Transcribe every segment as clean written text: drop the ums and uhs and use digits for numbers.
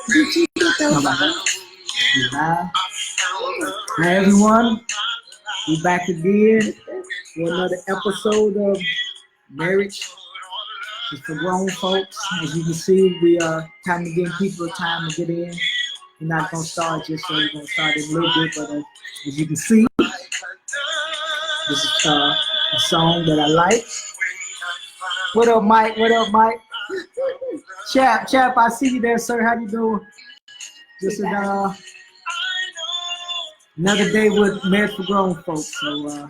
Did you get those? Hi everyone, we back again for another episode of Marriage is for Grown Folks. As you can see, we are kind of giving people time to get in. We're not gonna start just so we're gonna start in a little bit, but as you can see, this is a song that I like. What up, Mike? What up, Mike? Chap, I see you there, sir. How you doing? This is another day with Marriage for Grown Folks. So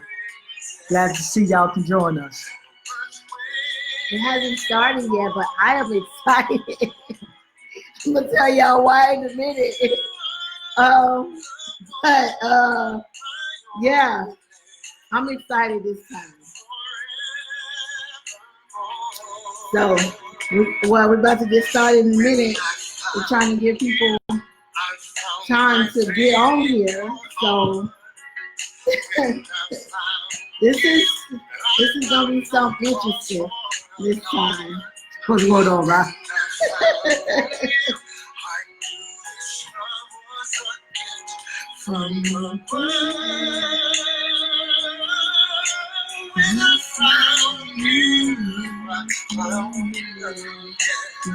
glad to see y'all can join us. It hasn't started yet, but I am excited. I'm gonna tell y'all why in a minute. Yeah, I'm excited this time. So, we're about to get started in a minute. We're trying to give people time to get on here. So, this is gonna be something interesting this time. What's going on, right?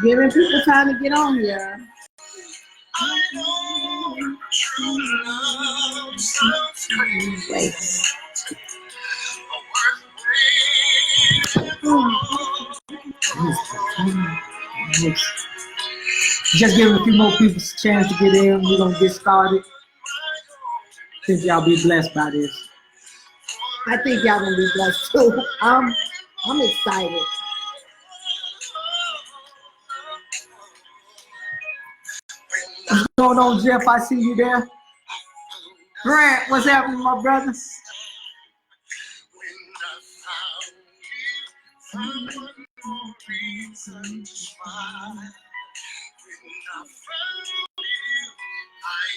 Giving people time to get on here. Wait. Just giving a few more people a chance to get in. We're gonna get started. Think y'all be blessed by this. I think y'all gonna be blessed too. I'm excited. What's going on, Jeff? I see you there. Grant, what's happening, my brother?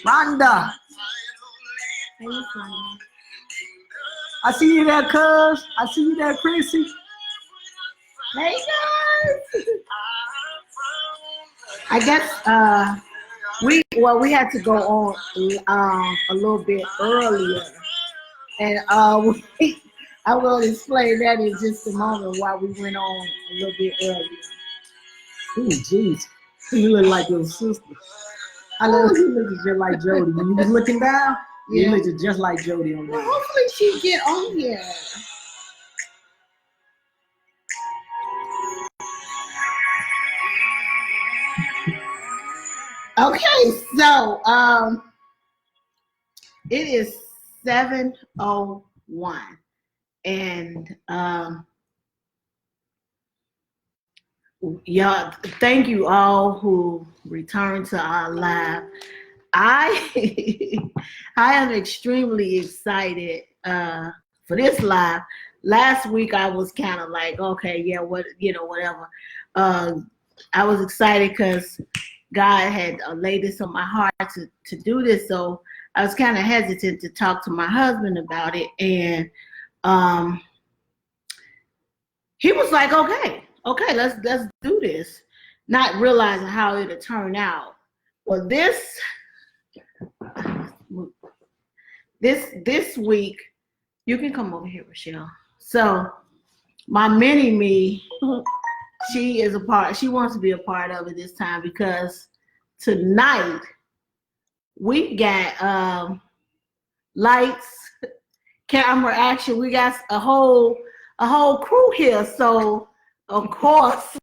Rhonda. I see you there, cuz. I see you there, Chrissy. Hey guys. I guess we had to go on a little bit earlier, and I will explain that in just a moment why we went on a little bit earlier. Oh, jeez. You look like your sister. I know you look just like Jody. When you was looking down, you looked just like Jody on Well, that. hopefully she get on here. Okay, so it is 7:01, and y'all, thank you all who returned to our live. I am extremely excited for this live. Last week I was kind of like, okay, yeah, whatever. I was excited because God had laid this on my heart to do this, so I was kind of hesitant to talk to my husband about it, and he was like, okay, let's do this, not realizing how it'll turn out. Well, this week, you can come over here, Rochelle. So my mini me, she wants to be a part of it this time because tonight we got lights, camera action. We got a whole crew here. So of course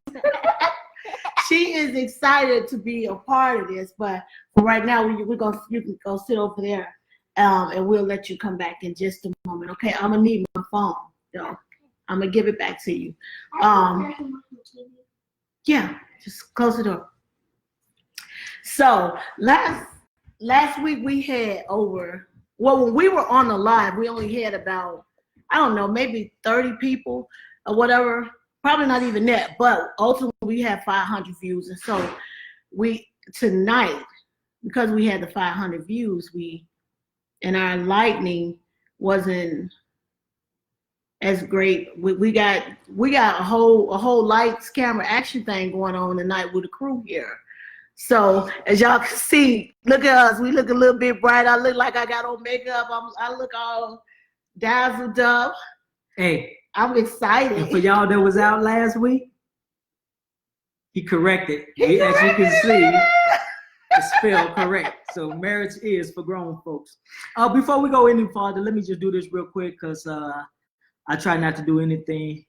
she is excited to be a part of this. But for right now, you can go sit over there, and we'll let you come back in just a moment. Okay, I'm gonna need my phone though. I'm gonna give it back to you. Yeah, just close the door. So last week we had when we were on the live, we only had about, I don't know, maybe 30 people or whatever. Probably not even that, but ultimately we had 500 views. And so tonight, because we had the 500 views, and our lightning wasn't as great. We got a whole lights, camera, action thing going on tonight with the crew here. So as y'all can see, look at us. We look a little bit bright. I look like I got on makeup. I look all dazzled up. Hey, I'm excited. and for y'all that was out last week, he corrected. As you can see, it's spelled correct. So marriage is for grown folks. Before we go any farther, let me just do this real quick because I try not to do anything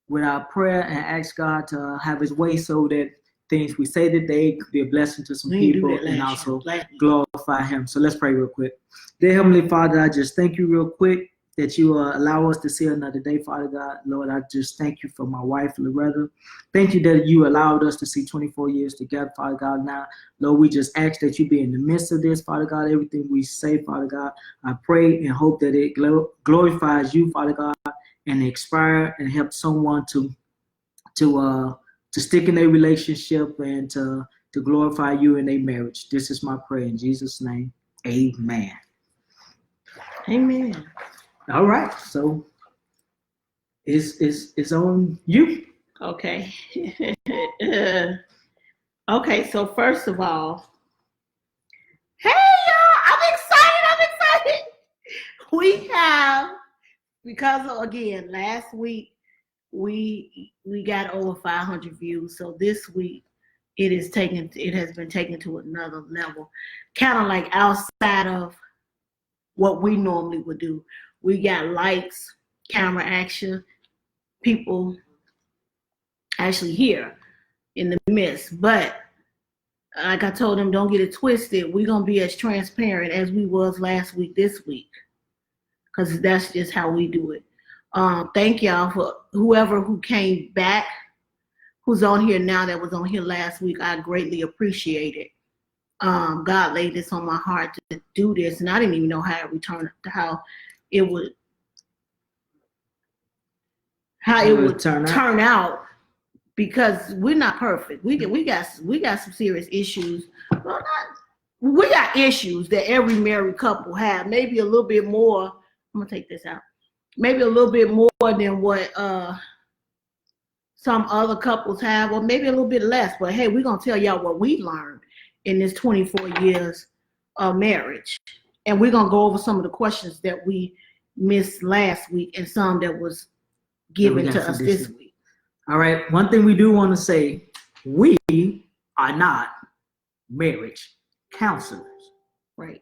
without prayer and ask God to have his way so that things we say today could be a blessing to some people and also glorify him. So let's pray real quick. Dear Heavenly Father, I just thank you real quick that you allow us to see another day, Father God. Lord, I just thank you for my wife, Loretta. Thank you that you allowed us to see 24 years together, Father God. Now, Lord, we just ask that you be in the midst of this, Father God. Everything we say, Father God, I pray and hope that it glorifies you, Father God, and inspire and help someone to stick in their relationship and to glorify you in their marriage. This is my prayer in Jesus' name. Amen. Amen. All right, so it's on you. Okay. Okay, so first of all, hey y'all, I'm excited. We have, because of, again, last week we got over 500 views. So this week it has been taken to another level, kind of like outside of what we normally would do. We got likes, camera action, people actually here in the midst. But like I told them, don't get it twisted. We're gonna be as transparent as we was last week this week, because that's just how we do it. Thank y'all for whoever who came back, who's on here now that was on here last week. I greatly appreciate it. God laid this on my heart to do this, and I didn't even know how it would turn out, because we're not perfect. We got some serious issues. Well, we got issues that every married couple have. Maybe a little bit more. I'm gonna take this out. Maybe a little bit more than what some other couples have, or maybe a little bit less. But hey, we're gonna tell y'all what we learned in this 24 years of marriage. And we're going to go over some of the questions that we missed last week and some that was given to us this week. All right. One thing we do want to say, we are not marriage counselors. Right.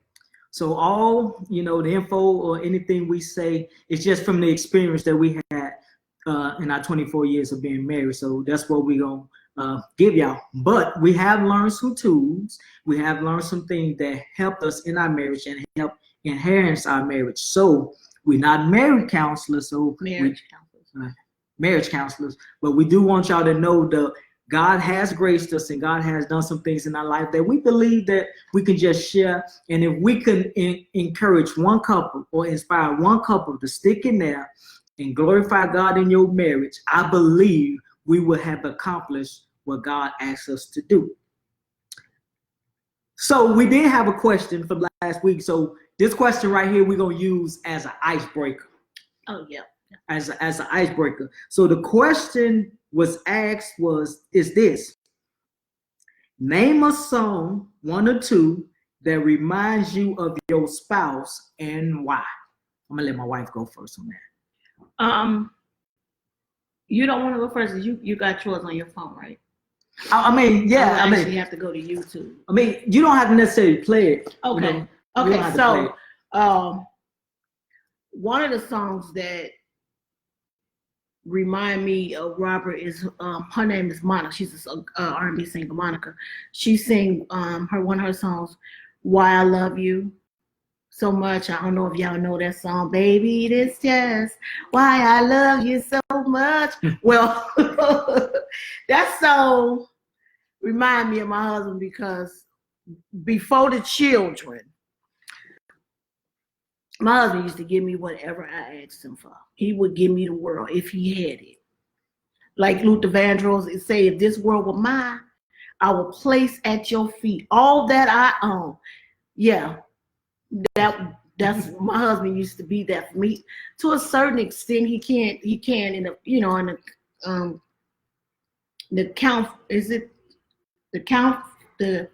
So all, the info or anything we say is just from the experience that we had in our 24 years of being married. So that's what we're going to give y'all. But we have learned some tools. We have learned some things that helped us in our marriage and help enhance our marriage. So we're not marriage counselors. Marriage counselors. But we do want y'all to know that God has graced us and God has done some things in our life that we believe that we can just share. And if we can encourage one couple or inspire one couple to stick in there and glorify God in your marriage, I believe we will have accomplished what God asks us to do. So we did have a question from last week. So this question right here, we're going to use as an icebreaker. Oh, yeah. As an icebreaker. So the question was asked is this: name a song, one or two, that reminds you of your spouse and why. I'm going to let my wife go first on that. You don't want to go first. You got yours on your phone, right? You have to go to YouTube. You don't have to necessarily play it. Okay. Okay. So, one of the songs that remind me of Robert is her name is Monica. She's a R&B singer, Monica. She sing one of her songs, "Why I Love You So Much." I don't know if y'all know that song. Baby, this just why I love you so much. Well, that song remind me of my husband, because before the children, my husband used to give me whatever I asked him for. He would give me the world if he had it. Like Luther Vandross would say, if this world were mine, I will place at your feet all that I own. Yeah. That's my husband used to be that for me. To a certain extent, he can in the count, is it the count, the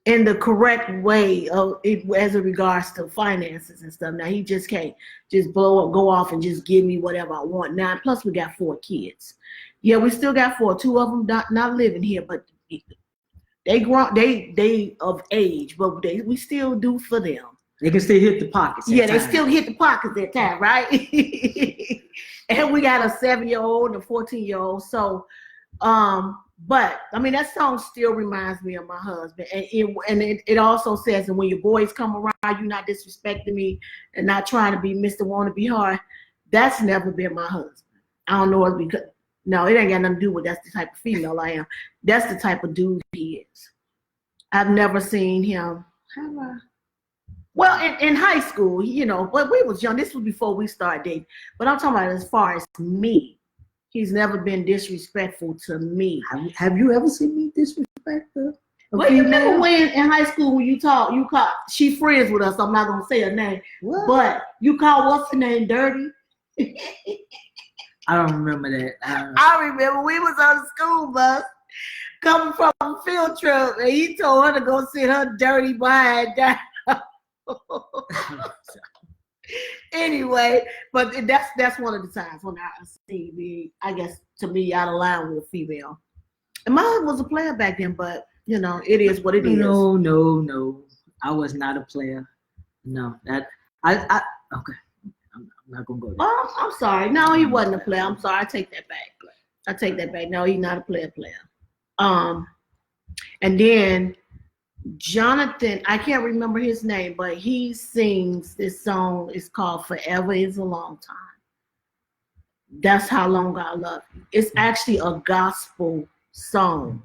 in the correct way of it as it regards to finances and stuff. Now he just can't just go off and just give me whatever I want. Now, plus we got 4 kids. Yeah, we still got 4. 2 of them not living here, but they grown, they of age, but we still do for them. They can still hit the pockets. Yeah, they still hit the pockets at time, right? And we got a 7-year-old and a 14-year-old. So, but I mean, that song still reminds me of my husband. And it also says, and when your boys come around, you're not disrespecting me and not trying to be Mr. Wanna Be Hard. That's never been my husband. I don't know if because no, it ain't got nothing to do with that's the type of female I am. That's the type of dude he is. I've never seen him. Well, in high school, you know, but we was young. This was before we started dating. But I'm talking about as far as me. He's never been disrespectful to me. Have you ever seen me disrespectful? Well, you remember when in high school when you called, she friends with us. I'm not gonna say her name, but you called what's her name dirty? I don't remember that. I remember we was on the school bus coming from a field trip, and he told her to go sit her dirty behind down. Anyway, but that's one of the times when I see me, I guess, to be out of line with a female. And my husband was a player back then, but you know, it is what it is. No. I was not a player. No, that I okay. I'm not gonna go there. Oh, I'm sorry. No, he wasn't a player. I'm sorry. I take that back. No, he's not a player. And then Jonathan, I can't remember his name, but he sings this song. It's called Forever Is a Long Time. That's how long I love you. It's actually a gospel song.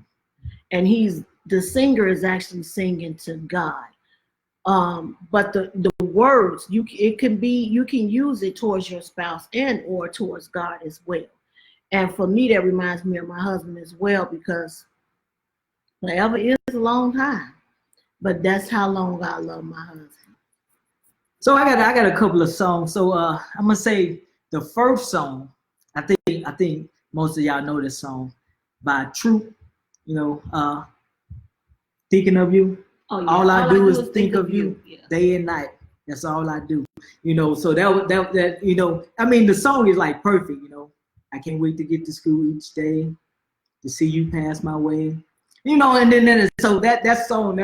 And the singer is actually singing to God. But the words, you can use it towards your spouse and or towards God as well. And for me, that reminds me of my husband as well, because forever is a long time. But that's how long I love my husband. So I got a couple of songs. So I'm gonna say the first song. I think most of y'all know this song by Troop. You know, Thinking of You. Oh, yeah. All I do is think of you, day and night. That's all I do. You know, so that you know, I mean, the song is like perfect. You know, I can't wait to get to school each day to see you pass my way. You know, and then so that song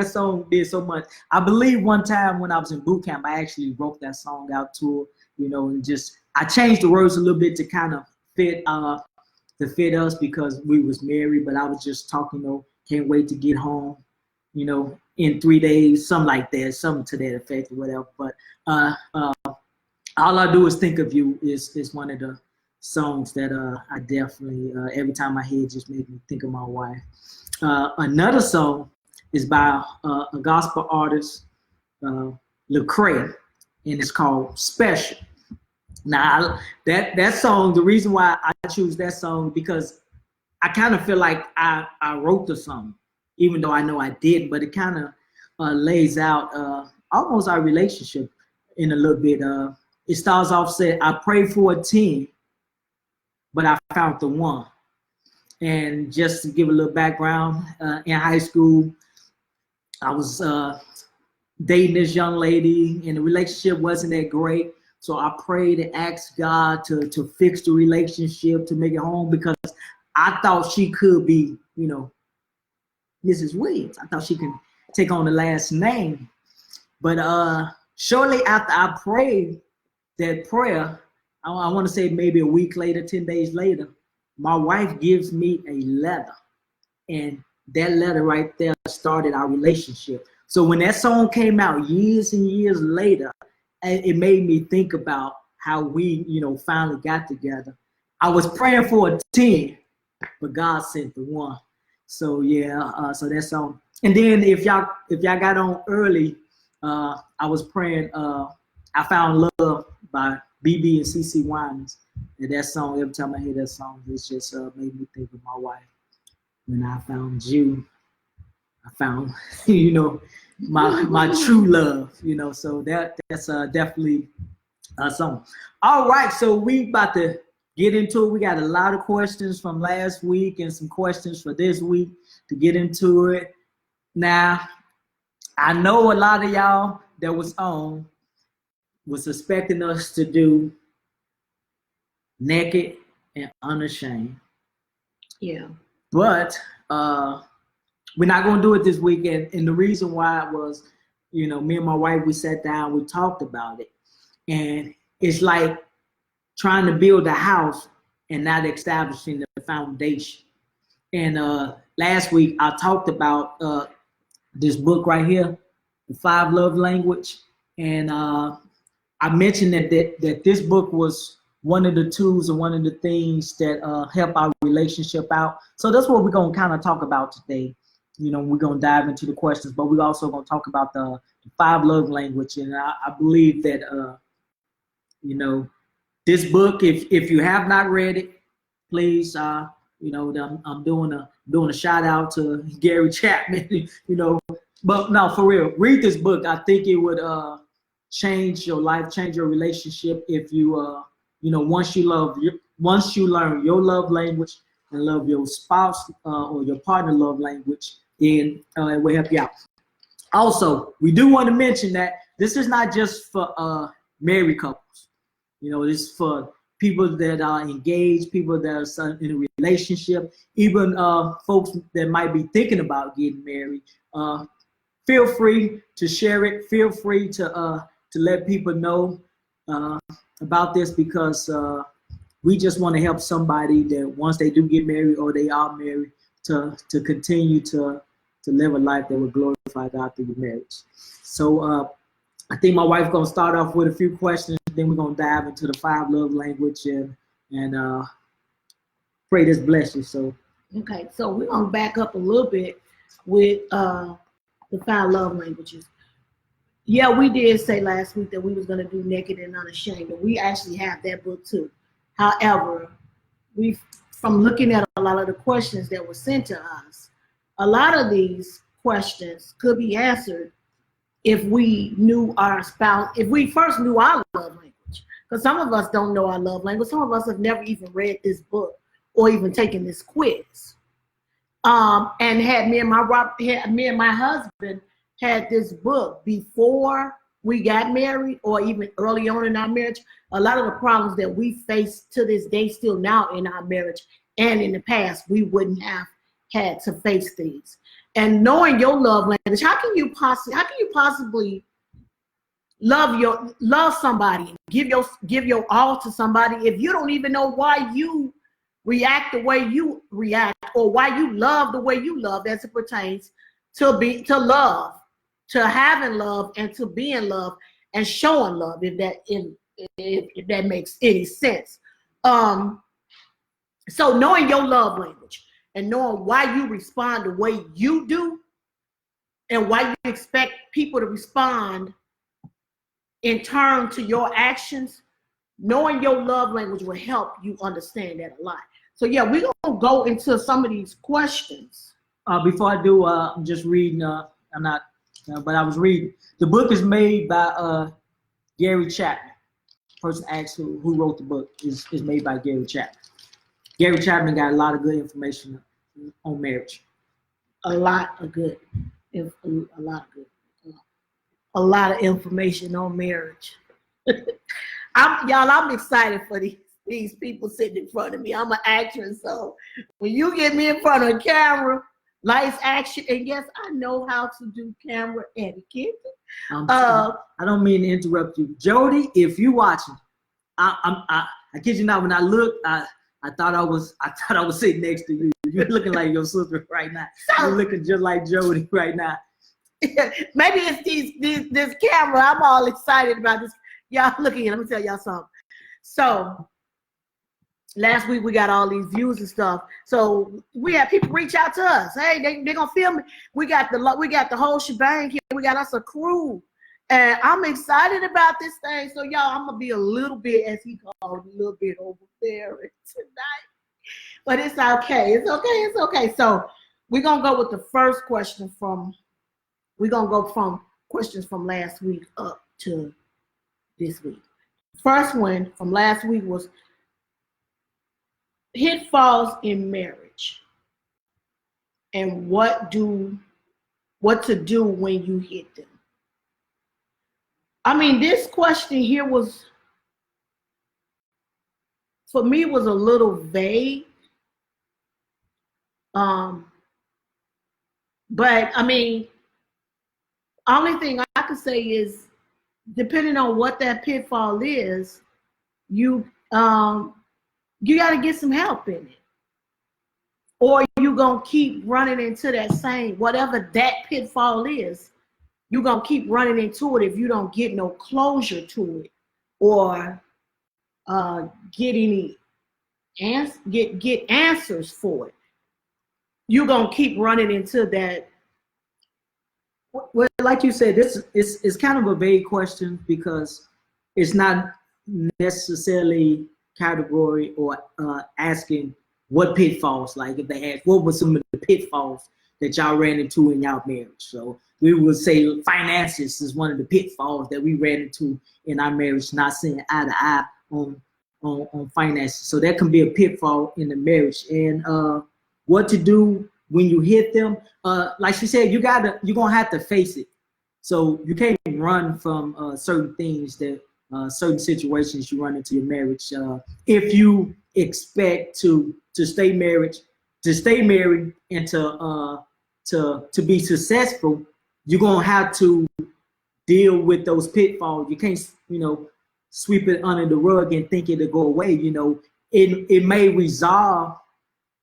did so much. I believe one time when I was in boot camp, I actually wrote that song out to her, you know, and just I changed the words a little bit to kind of fit us because we was married, but I was just talking, you know, can't wait to get home, you know, in 3 days, something like that, something to that effect or whatever. But All I Do Is Think of You is one of the songs that I definitely every time I hear it just made me think of my wife. Another song is by a gospel artist, Lecrae, and it's called Special. Now that song, the reason why I choose that song because I kind of feel like I wrote the song, even though I know I didn't, but it kind of lays out almost our relationship in a little bit. It starts off saying, I prayed for a 10, but I found the one. And just to give a little background, in high school, I was dating this young lady, and the relationship wasn't that great. So I prayed and asked God to fix the relationship, to make it home, because I thought she could be, you know, Mrs. Williams. I thought she could take on the last name. But shortly after I prayed that prayer, I want to say maybe a week later, 10 days later, my wife gives me a letter, and that letter right there started our relationship. So when that song came out years and years later, it made me think about how we, you know, finally got together. I was praying for a 10, but God sent the one. So yeah, so that song. And then if y'all got on early, I was praying. I Found Love by BB and CeCe Winans. And that song, every time I hear that song, it just made me think of my wife. When I found you, I found, you know, my true love, you know. So that's definitely a song. All right, so we about to get into it. We got a lot of questions from last week and some questions for this week to get into it. Now, I know a lot of y'all that was on was expecting us to do Naked and Unashamed. Yeah. But we're not going to do it this weekend. And the reason why was, me and my wife, we sat down, we talked about it. And it's like trying to build a house and not establishing the foundation. And last week, I talked about this book right here, The 5 Love Language. And I mentioned that this book was one of the tools and one of the things that help our relationship out. So that's what we're going to kind of talk about today. We're going to dive into the questions, but we're also going to talk about the 5 love language. And I believe that, this book, if you have not read it, please, I'm doing a shout out to Gary Chapman, but no, for real, read this book. I think it would change your life, change your relationship if you, once you learn your love language and love your spouse or your partner love language, then it will help you out. Also, we do want to mention that this is not just for married couples. This is for people that are engaged, people that are in a relationship, even folks that might be thinking about getting married. Feel free to share it. Feel free to let people know about this, because we just want to help somebody that once they do get married or they are married to continue to live a life that will glorify God through the marriage. So I think my wife's gonna start off with a few questions, then we're gonna dive into the 5 love language and pray this bless you. So okay, so we're gonna back up a little bit with the 5 love languages. Yeah, we did say last week that we was gonna do Naked and Unashamed, and we actually have that book too. However, from looking at a lot of the questions that were sent to us, a lot of these questions could be answered if we knew our spouse, if we first knew our love language. Because some of us don't know our love language. Some of us have never even read this book or even taken this quiz. And had me and my husband had this book before we got married, or even early on in our marriage. A lot of the problems that we face to this day, still now in our marriage and in the past, we wouldn't have had to face these. And knowing your love language, how can you possibly love somebody, give your all to somebody if you don't even know why you react the way you react, or why you love the way you love, as it pertains to love, to having love, and to being love and showing love, if that makes any sense. So knowing your love language and knowing why you respond the way you do, and why you expect people to respond in turn to your actions, knowing your love language will help you understand that a lot. So yeah, we're gonna go into some of these questions. Before I do, I'm just reading. But I was reading. The book is made by Gary Chapman. Person asked who wrote the book. Is made by Gary Chapman. Gary Chapman got a lot of good information on marriage. A lot of information on marriage. I'm excited for these people sitting in front of me. I'm an actress, so when you get me in front of a camera, lights, action, and yes, I know how to do camera etiquette. I don't mean to interrupt you, Jody. If you watching, I kid you not. When I looked, I thought I was sitting next to you. You're looking like your sister right now. You're looking just like Jody right now. Maybe it's this camera. I'm all excited about this. Y'all looking at. Let me tell y'all something. So last week we got all these views and stuff. So we had people reach out to us. Hey, they gonna film it. We got the whole shebang here. We got us a crew, and I'm excited about this thing. So y'all, I'm gonna be a little bit, as he called, a little bit overbearing tonight. But it's okay. It's okay. It's okay. So we're gonna go with the first question from. We're gonna go from questions from last week up to this week. First one from last week was pitfalls in marriage, and what do what to do when you hit them. I mean, this question here was, for me, was a little vague. But I mean, only thing I could say is, depending on what that pitfall is, you got to get some help in it, or you gonna keep running into that same, whatever that pitfall is. You're gonna keep running into it if you don't get no closure to it, or get any get answers for it. You're gonna keep running into that. Well, like you said, this is kind of a vague question because it's not necessarily category or asking what pitfalls. Like if they ask, what were some of the pitfalls that y'all ran into in y'all marriage? So we would say finances is one of the pitfalls that we ran into in our marriage, not seeing eye to eye on finances. So that can be a pitfall in the marriage. And what to do when you hit them, like she said, you're gonna have to face it. So you can't run from certain things, that certain situations you run into your marriage. If you expect to stay married, and to be successful, you're gonna have to deal with those pitfalls. You can't, sweep it under the rug and think it'll go away. It may resolve.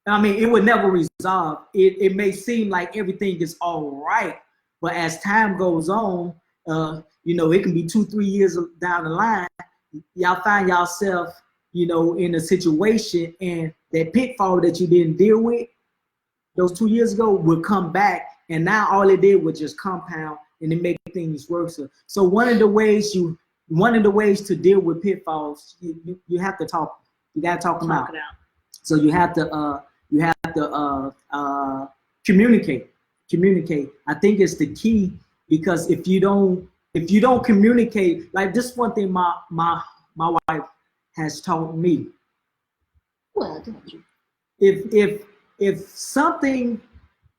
I mean, it would never resolve. It may seem like everything is all right, but as time goes on, it can be 2-3 years down the line, y'all find yourself, in a situation, and that pitfall that you didn't deal with those 2 years ago will come back, and now all it did was just compound and it make things worse. So one of the ways to deal with pitfalls, you have to talk. You gotta talk them out. So you have to communicate. I think it's the key, because if you don't communicate, like this one thing my wife has taught me. Well, don't you?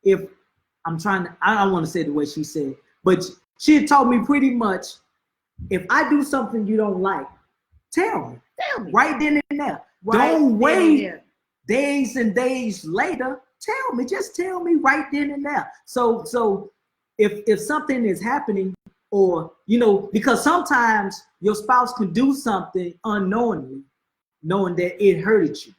If I'm trying to, I don't want to say it the way she said, but she had taught me pretty much, if I do something you don't like, tell me right then and there. Don't wait days and days later. Just tell me right then and there. So if something is happening, or because sometimes your spouse can do something unknowingly, knowing that it hurted you.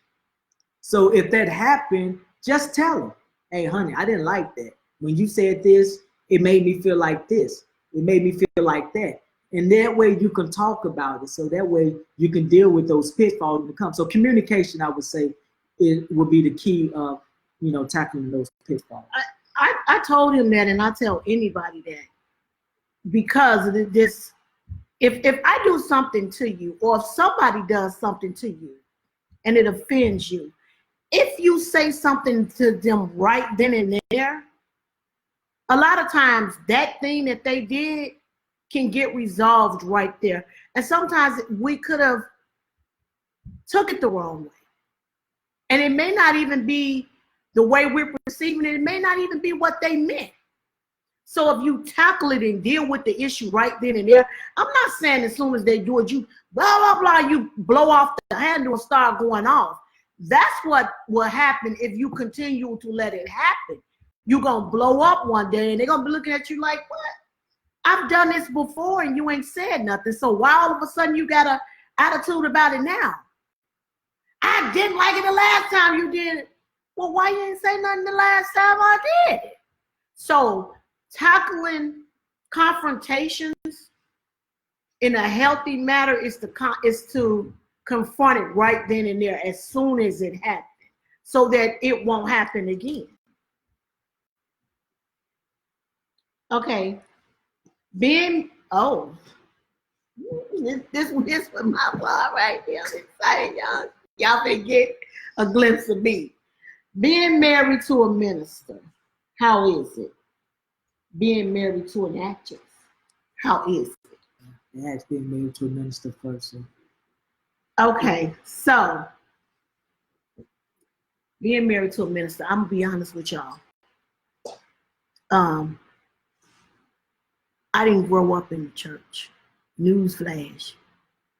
So if that happened, just tell them, hey honey, I didn't like that. When you said this, it made me feel like this. It made me feel like that. And that way you can talk about it. So that way you can deal with those pitfalls that come. So communication, I would say, it would be the key of, tackling those pitfalls. I told him that, and I tell anybody that, because of this, if I do something to you, or if somebody does something to you and it offends you, if you say something to them right then and there, a lot of times that thing that they did can get resolved right there. And sometimes we could have took it the wrong way. And it may not even be the way we're perceiving it. It may not even be what they meant. So if you tackle it and deal with the issue right then and there, I'm not saying as soon as they do it, you blah, blah, blah, you blow off the handle and start going off. That's what will happen if you continue to let it happen. You're going to blow up one day and they're going to be looking at you like, what? I've done this before and you ain't said nothing. So why all of a sudden you got an attitude about it now? I didn't like it the last time you did it. Well, why you didn't say nothing the last time I did it? So tackling confrontations in a healthy manner is to confront it right then and there as soon as it happens, so that it won't happen again. Okay. This was my part right here. I'm excited, y'all. Y'all can get a glimpse of me. Being married to a minister, how is it? Being married to an actress, how is it? It has been married to a minister first. So. Okay, so being married to a minister, I'm gonna be honest with y'all. I didn't grow up in the church. Newsflash.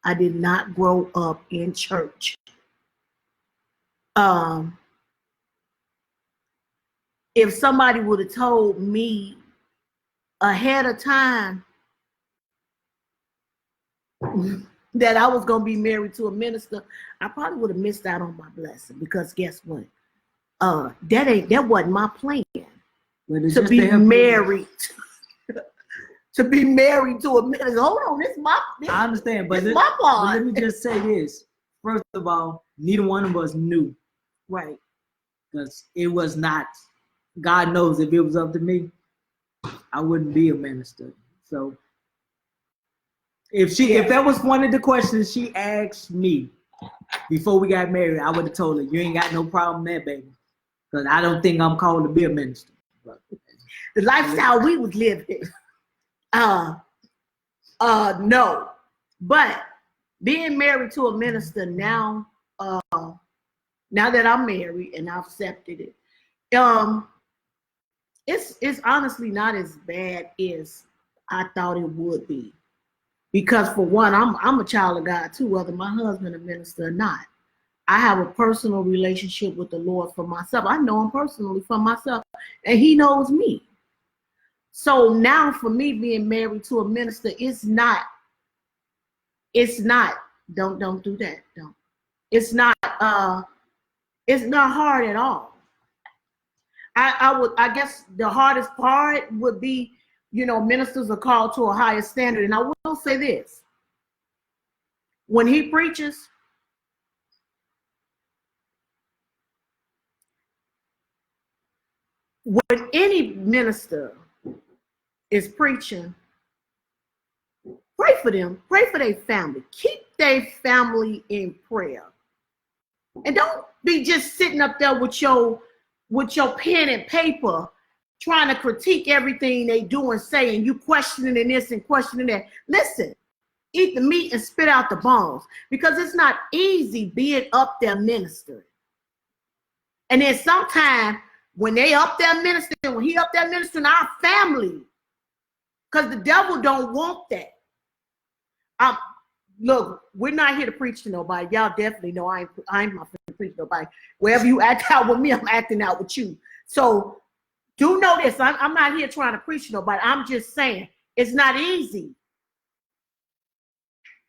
I did not grow up in church. If somebody would have told me ahead of time that I was going to be married to a minister, I probably would have missed out on my blessing, because guess what? That wasn't my plan to be married. To be married to a minister. Hold on, I understand, but my part. But let me just say this. First of all, neither one of us knew. Right. Because it was not, God knows if it was up to me, I wouldn't be a minister. So if that was one of the questions she asked me before we got married, I would have told her, you ain't got no problem there, baby. Because I don't think I'm called to be a minister. The lifestyle we was living. No. But being married to a minister now, now that I'm married and I've accepted it, it's honestly not as bad as I thought it would be. Because for one, I'm a child of God too, whether my husband a minister or not. I have a personal relationship with the Lord for myself. I know him personally for myself, and he knows me. So now for me being married to a minister, it's not, don't do that. Don't. It's not hard at all. I guess the hardest part would be, ministers are called to a higher standard. And I will say this, when he preaches, when any minister is preaching, pray for them, pray for their family, keep their family in prayer. And don't be just sitting up there with your pen and paper trying to critique everything they do and say, and you questioning this and questioning that. Listen, eat the meat and spit out the bones, because it's not easy being up there ministering. And then sometimes when they up there ministering, when he up there ministering, our family, because the devil don't want that. Look, we're not here to preach to nobody. Y'all definitely know I ain't not to preach to nobody. Wherever you act out with me, I'm acting out with you. So do know this. I'm not here trying to preach to nobody. I'm just saying it's not easy.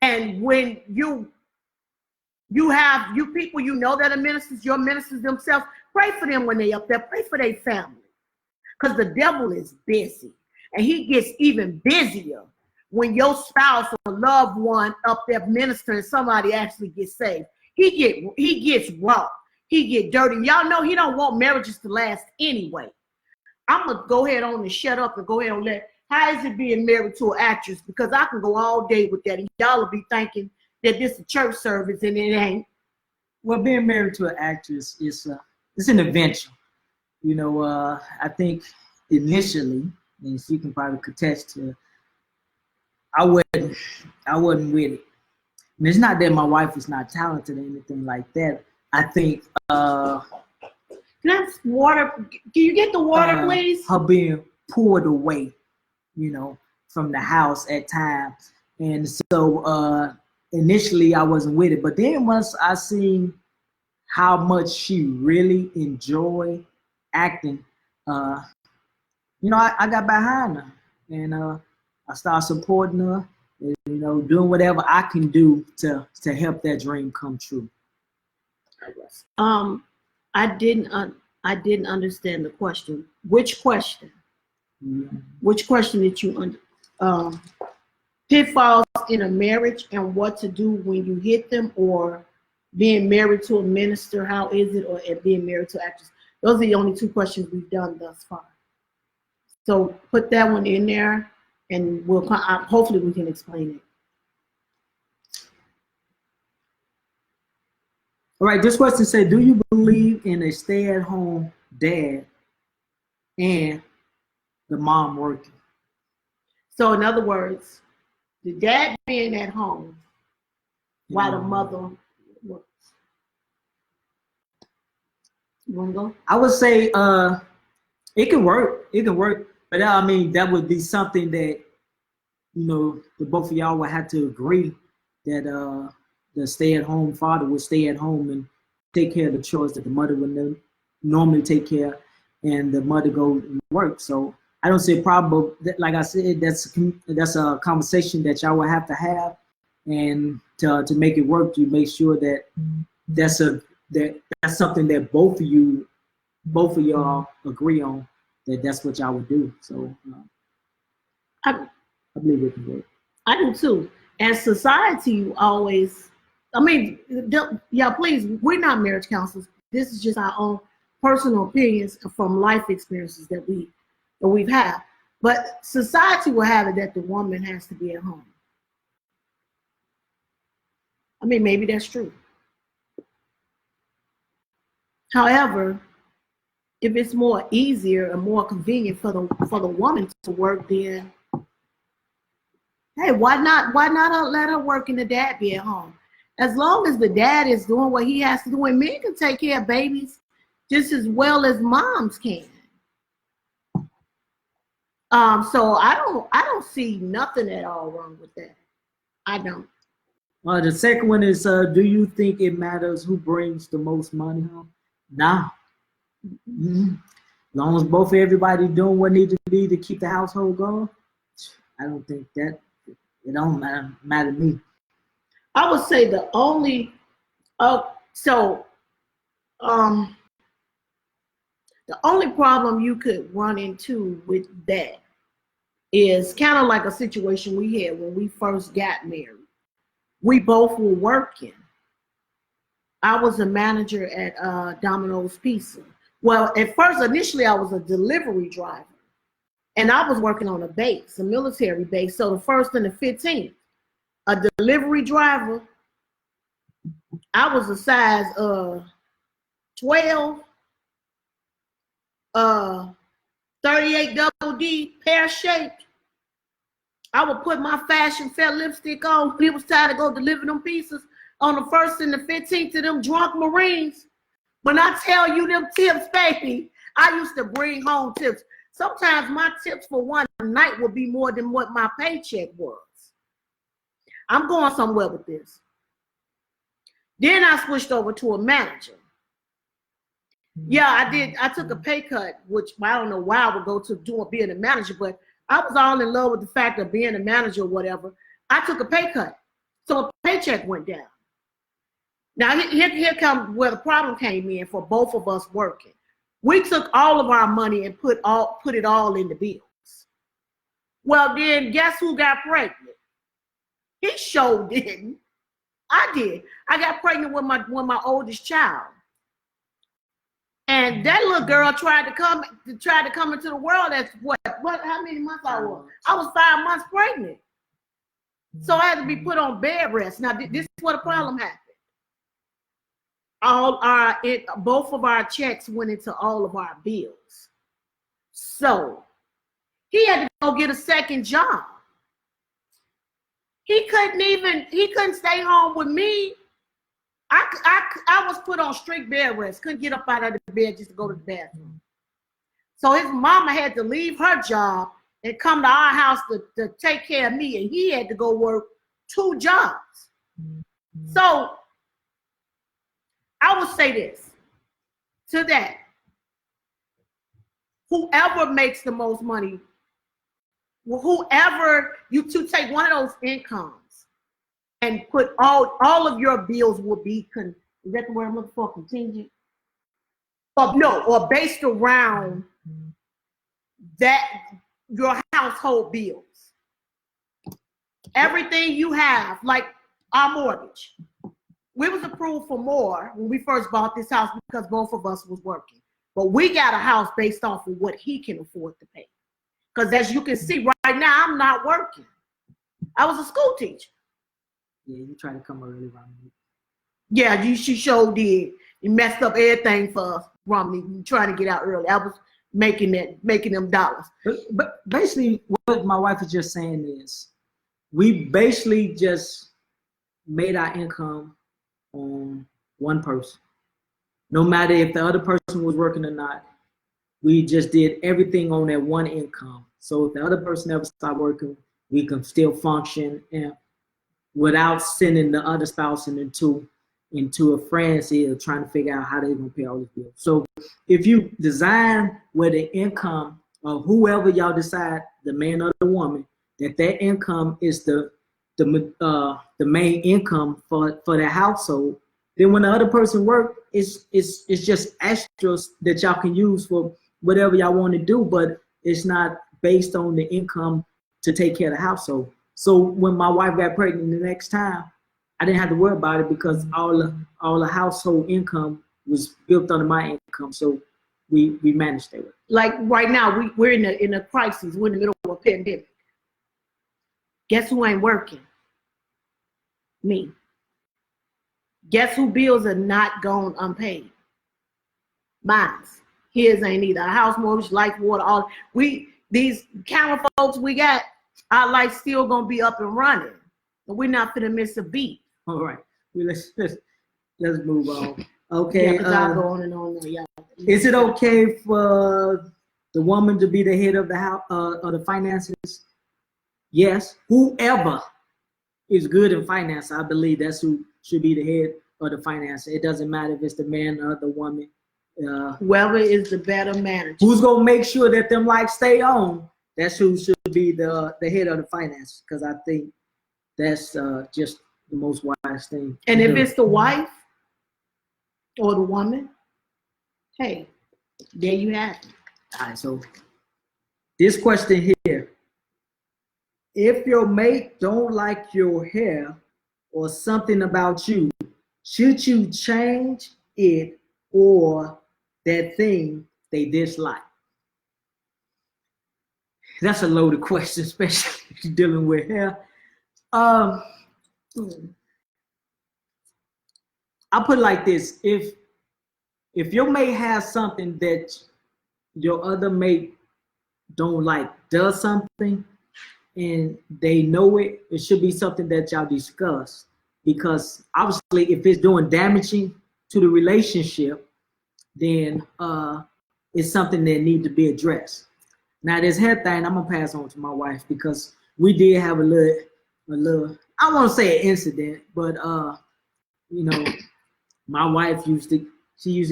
And when you people that are ministers, your ministers themselves, pray for them when they up there. Pray for their family, because the devil is busy, and he gets even busier when your spouse or loved one up there ministering, somebody actually gets saved. He gets raw. He get dirty. Y'all know he don't want marriages to last anyway. I'm gonna go ahead on and shut up and go ahead and how is it being married to an actress? Because I can go all day with that, and y'all will be thinking that this is a church service, and it ain't. Well, being married to an actress is it's an adventure. I think initially, and she can probably contest to, I wasn't with it. I mean, it's not that my wife is not talented or anything like that. I think can I have water? Can you get the water, please? Her being pulled away, from the house at times. And so initially I wasn't with it. But then once I seen how much she really enjoyed acting, I got behind her. And I started supporting her, and, doing whatever I can do to help that dream come true. I didn't understand the question. Which question? Mm-hmm. Which question did you pitfalls in a marriage and what to do when you hit them, or being married to a minister, how is it, or being married to actors? Those are the only two questions we've done thus far. So put that one in there, and hopefully we can explain it. All right, this question said, do you believe in a stay-at-home dad and the mom working? So in other words, the dad being at home while the mother works. You want to go? I would say it can work. It can work. But I mean, that would be something that the both of y'all would have to agree that the stay-at-home father would stay at home and take care of the chores that the mother would normally take care of, and the mother go and work. So I don't see a problem. But like I said, that's a conversation that y'all will have to have, and to make it work, you make sure that that's something that both of y'all agree on, that's what y'all would do. So I believe it can work. I do too. And society always, yeah, please, we're not marriage counselors. This is just our own personal opinions from life experiences that we've had. But society will have it that the woman has to be at home. I mean, maybe that's true. However, if it's more easier and more convenient for the woman to work, then hey, why not let her work and the dad be at home? As long as the dad is doing what he has to do, and men can take care of babies just as well as moms can. So I don't see nothing at all wrong with that. I don't. The second one is, do you think it matters who brings the most money home? Nah. Mm-hmm. As long as both of everybody doing what needs to be to keep the household going, I don't think that it don't matter to me. I would say the only the only problem you could run into with that is kind of like a situation we had when we first got married. We both were working. I was a manager at Domino's Pizza. Well, at first, initially, I was a delivery driver, and I was working on a base, a military base. So the 1st and the 15th, a delivery driver, I was a size 12, 38 double D, pear-shaped. I would put my Fashion Fair lipstick on. It was time to go deliver them pizzas on the 1st and the 15th to them drunk Marines. When I tell you them tips, baby, I used to bring home tips. Sometimes my tips for one night would be more than what my paycheck was. I'm going somewhere with this. Then I switched over to a manager. Yeah, I did. I took a pay cut, which I don't know why I would go to being a manager, but I was all in love with the fact of being a manager or whatever. I took a pay cut, so a paycheck went down. Now, here comes where the problem came in for both of us working. We took all of our money and put it all in the bills. Well, then guess who got pregnant? He sure didn't. I did. I got pregnant with my oldest child. And that little girl tried to come into the world at how many months I was? I was 5 months pregnant. So I had to be put on bed rest. Now, this is where the problem happened. Both of our checks went into all of our bills. So he had to go get a second job. He couldn't stay home with me. I was put on strict bed rest. Couldn't get up out of the bed just to go to the bathroom. So his mama had to leave her job and come to our house to take care of me, and he had to go work 2 jobs. So I would say this to that. Whoever makes the most money, whoever you two take one of those incomes and put all of your bills will be, is that the word I'm looking for, contingent? Or based around that, your household bills. Everything you have, like our mortgage. We was approved for more when we first bought this house because both of us was working. But we got a house based off of what he can afford to pay. Because as you can see right now, I'm not working. I was a school teacher. Yeah, you trying to come early, Romney. Yeah, she sure did. You messed up everything for us, Romney. You trying to get out early. I was making them dollars. But basically, what my wife is just saying is, we basically just made our income on one person. No matter if the other person was working or not, we just did everything on that one income. So if the other person ever stopped working, we can still function and without sending the other spouse into a frenzy of trying to figure out how they're gonna pay all this bill. So if you design where the income of whoever y'all decide, the man or the woman, that their income is the main income for the household, then when the other person work, it's just extras that y'all can use for whatever y'all want to do, but it's not based on the income to take care of the household. So when my wife got pregnant the next time, I didn't have to worry about it because all the household income was built under my income. So we managed it. Like right now, we're in a crisis. We're in the middle of a pandemic. Guess who ain't working? Me. Guess who bills are not going unpaid? Mine. His ain't either. Our house mortgage, light, water, all these camera folks we got, our lights still gonna be up and running. And we're not gonna miss a beat. All right. Let's move on. Okay. Yeah, I'll go on and on. Yeah. Is it okay for the woman to be the head of the house or the finances? Yes. Whoever is good in finance, I believe that's who should be the head of the finance. It doesn't matter if it's the man or the woman. Whoever is the better manager. Who's gonna make sure that them lights stay on? That's who should be the head of the finance, because I think that's just the most wise thing. And if it's the wife or the woman, hey, there you have it. All right, so this question here: if your mate don't like your hair or something about you, should you change it or that thing they dislike? That's a loaded question, especially if you're dealing with hair. I'll put it like this: if your mate has something that your other mate don't like, does something, and they know it, it should be something that y'all discuss. Because obviously, if it's doing damaging to the relationship, then it's something that needs to be addressed. Now, this hair thing, I'm gonna pass on to my wife because we did have a little, I won't say an incident, but my wife used to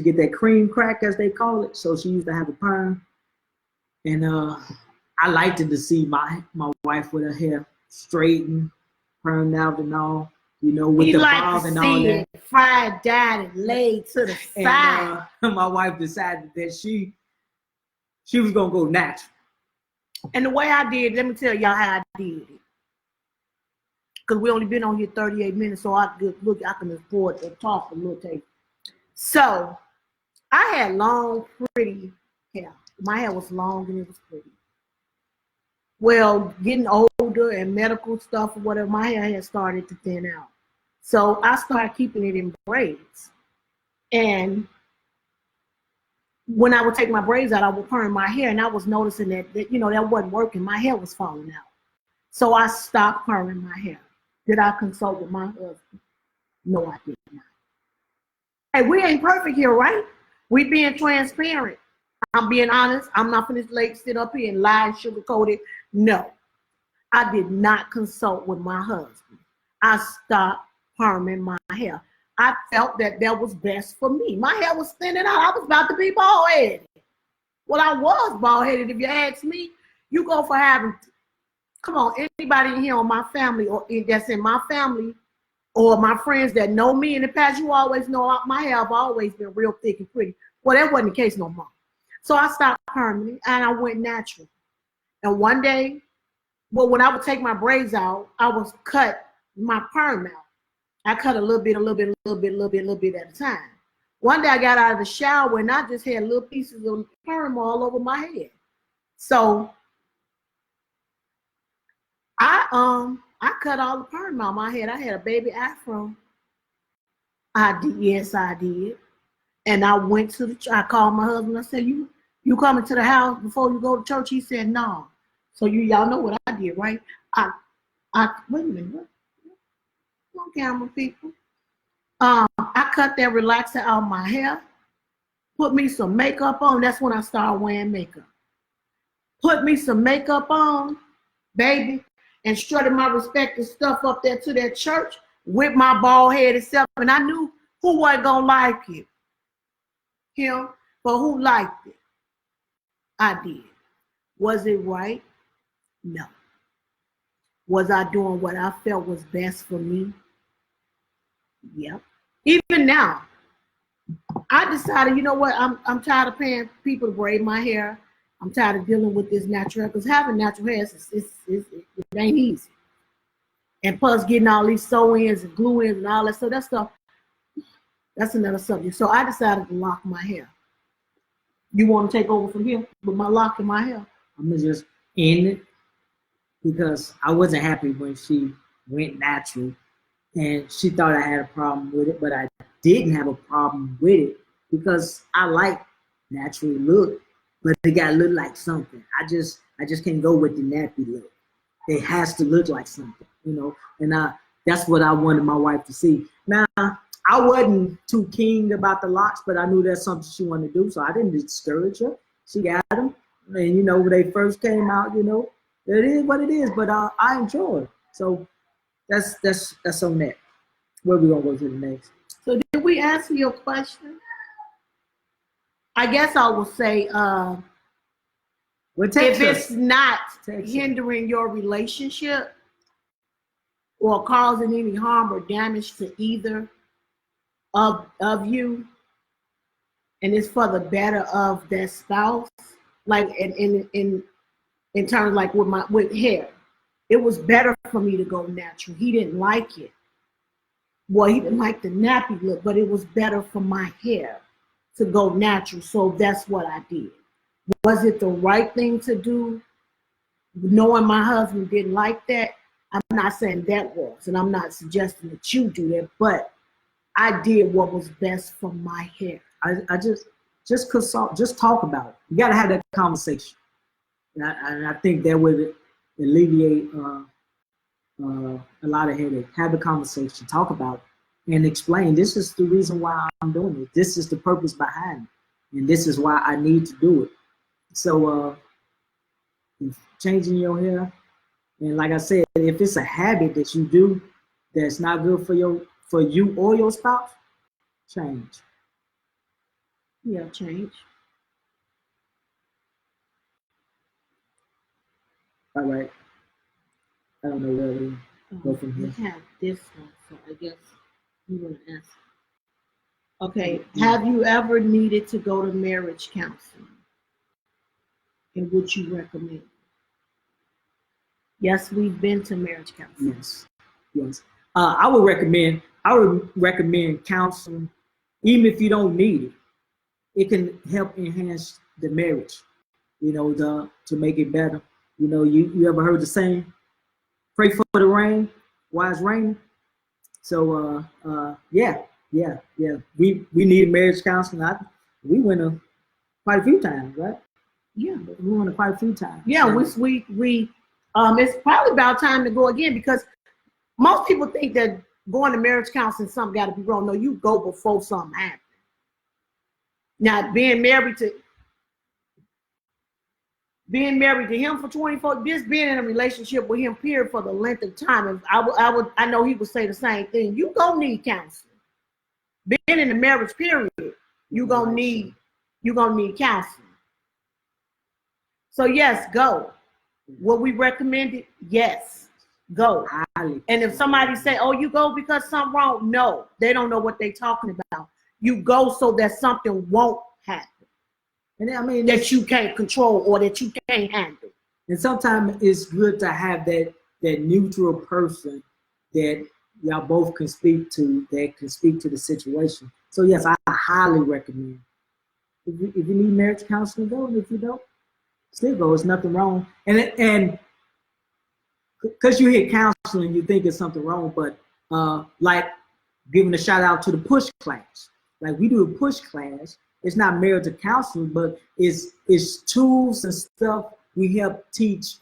get that cream crack, as they call it. So she used to have a perm, and I liked it to see my wife with her hair straightened, permed out, and all. With the bob and all that. Fried, dyed, and laid to the side. And my wife decided that she was gonna go natural. And the way I did, let me tell y'all how I did it. Because we only been on here 38 minutes, so I can afford to talk a little tape. So I had long, pretty hair. My hair was long and it was pretty. Well, getting older and medical stuff or whatever, my hair had started to thin out. So I started keeping it in braids. And when I would take my braids out, I would perm my hair, and I was noticing that that wasn't working. My hair was falling out. So I stopped perming my hair. Did I consult with my husband? No, I did not. Hey, we ain't perfect here, right? We being transparent. I'm being honest. I'm not gonna sit up here and lie and sugarcoat it. No, I did not consult with my husband. I stopped perming my hair. I felt that was best for me. My hair was thinning out. I was about to be bald-headed. Well, I was bald-headed. If you ask me, you go for having, come on, anybody in here on my family or that's in my family or my friends that know me in the past, you always know my hair have always been real thick and pretty. Well, that wasn't the case no more. So I stopped perming and I went natural. And one day, when I would take my braids out, I would cut my perm out. I cut a little bit at a time. One day I got out of the shower and I just had little pieces of perm all over my head. So I cut all the perm out my head. I had a baby afro. I did, yes, I did. And I went to I called my husband. I said, you coming to the house before you go to church? He said, no. So y'all know what I did, right? I wait a minute, what? On camera, people. I cut that relaxer out of my hair, put me some makeup on. That's when I started wearing makeup. Put me some makeup on, baby, and strutted my respective stuff up there to that church with my bald headed self. And I knew who wasn't gonna like it. Him, but who liked it? I did. Was it right? No. Was I doing what I felt was best for me? Yep. Even now, I decided, you know what? I'm tired of paying people to braid my hair. I'm tired of dealing with this natural hair, because having natural hair it ain't easy. And plus getting all these sew-ins and glue-ins and all that, so that stuff, that's another subject. So I decided to lock my hair. You want to take over from here with my lock in my hair? I'm gonna just end it because I wasn't happy when she went natural, and she thought I had a problem with it, but I didn't have a problem with it because I like naturally look, but it gotta look like something. I just can't go with the nappy look. It has to look like something, you know. And that's what I wanted my wife to see. Now, I wasn't too keen about the locks, but I knew that's something she wanted to do, so I didn't discourage her. She got them, and you know, when they first came out, you know, it is what it is. But I enjoy it, so that's on that. Where we gonna go to the next? So did we answer your question? I guess I will say, Well, if it's not Text hindering your relationship or causing any harm or damage to either of you, and it's for the better of that spouse, like in terms like with hair, it was better for me to go natural. He didn't like it. Well, he didn't like the nappy look, but it was better for my hair to go natural. So that's what I did. Was it the right thing to do? Knowing my husband didn't like that, I'm not saying that was, and I'm not suggesting that you do that, but I did what was best for my hair. I just consult, just talk about it. You got to have that conversation, and I think that would alleviate a lot of headache. Have a conversation, talk about it, and explain. This is the reason why I'm doing it. This is the purpose behind it, and this is why I need to do it. So, changing your hair, and like I said, if it's a habit that you do that's not good for you or your spouse, change. Yeah, change. All right. I don't know where we go from here. We have this one, so I guess you want to answer. Okay, have you ever needed to go to marriage counseling? And would you recommend? Yes, we've been to marriage counseling. Yes. I would recommend counseling, even if you don't need it. It can help enhance the marriage, you know, to make it better. You know, you ever heard the saying, pray for the rain while it's raining? So, yeah. We needed marriage counseling. We went quite a few times, right? Yeah. We went quite a few times. Yeah, we it's probably about time to go again, because most people think that going to marriage counseling, something got to be wrong. No, you go before something happens. Now, being married to him for 24, just being in a relationship with him, period, for the length of time, I know he would say the same thing. You gonna need counseling. Being in the marriage period, you gonna need counseling. So yes, go. What we recommended, yes, go. And if somebody say, "Oh, you go because something wrong," no, they don't know what they're talking about. You go so that something won't happen, and I mean that you can't control or that you can't handle. And sometimes it's good to have that neutral person that y'all both can speak to, that can speak to the situation. So yes, I highly recommend. If you need marriage counseling, go. And if you don't, still go. There's nothing wrong. And because you hear counseling, you think it's something wrong. But like giving a shout out to the push class. Like we do a push class. It's not marital counseling, but it's tools and stuff. We help teach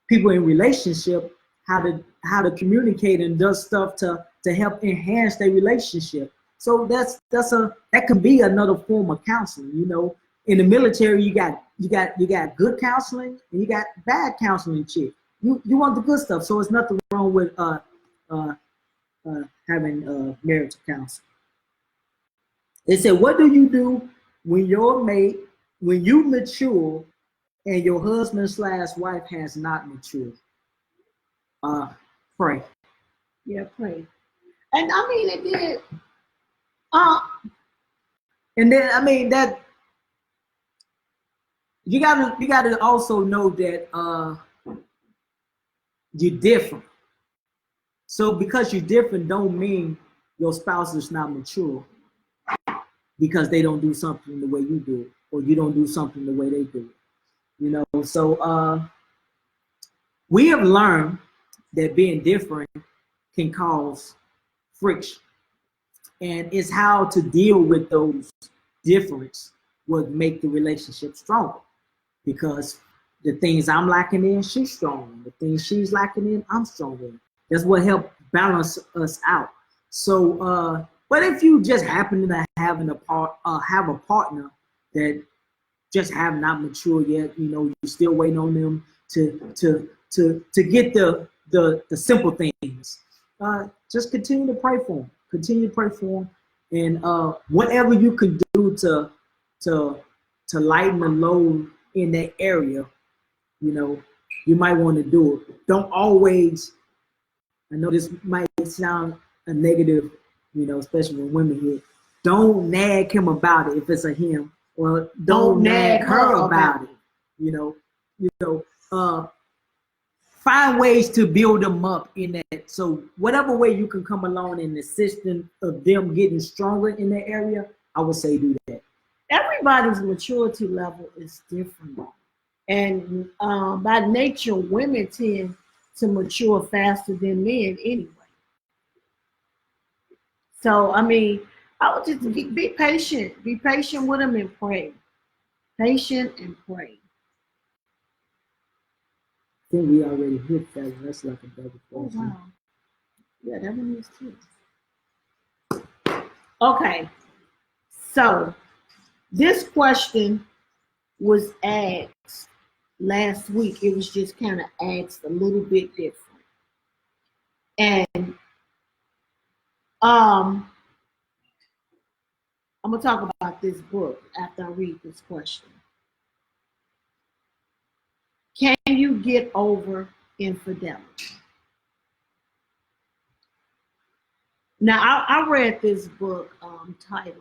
people in relationship how to communicate and does stuff to help enhance their relationship. So that could be another form of counseling. You know, in the military, you got good counseling and you got bad counseling shit. you want the good stuff. So it's nothing wrong with having marital counseling. They said, what do you do when when you mature and your husband/wife has not matured? Pray. Yeah, pray. And I mean, it did. And then I mean that you gotta also know that you're different. So because you're different, don't mean your spouse is not mature because they don't do something the way you do it, or you don't do something the way they do it. You know, so we have learned that being different can cause friction. And it's how to deal with those differences would make the relationship stronger. Because the things I'm lacking in, she's strong. The things she's lacking in, I'm strong in. That's what helped balance us out. So, but if you just happen to have a partner that just have not matured yet, you know, you're still waiting on them to get the simple things. Just continue to pray for them. Continue to pray for them, and whatever you can do to lighten the load in that area, you know, you might want to do it. Don't always. I know this might sound a negative, you know, especially when women hear. Don't nag him about it if it's a him, or don't nag her about it. You know, find ways to build them up in that. So whatever way you can come along in the system of them getting stronger in that area, I would say do that. Everybody's maturity level is different. And by nature, women tend to mature faster than men anyway. So, I mean, I would just be patient. Be patient with them and pray. Patient and pray. I think we already hit that. That's like a double question. Oh, wow. Yeah, that one is too. Okay. So, this question was asked last week. It was just kind of asked a little bit different. And I'm going to talk about this book after I read this question. Can you get over infidelity? Now, I read this book titled,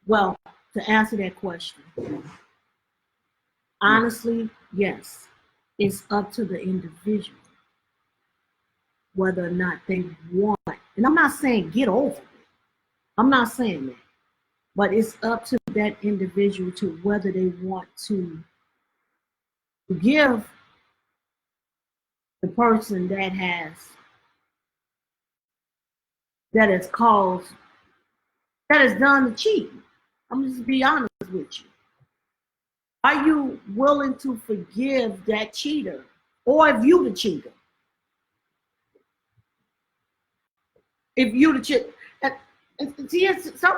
well, to answer that question, honestly, yes, it's up to the individual whether or not they want. And I'm not saying get over it. I'm not saying that. But it's up to that individual to whether they want to give the person that has done the cheating. I'm just be honest with you. Are you willing to forgive that cheater, or if you the cheater? If you the cheater,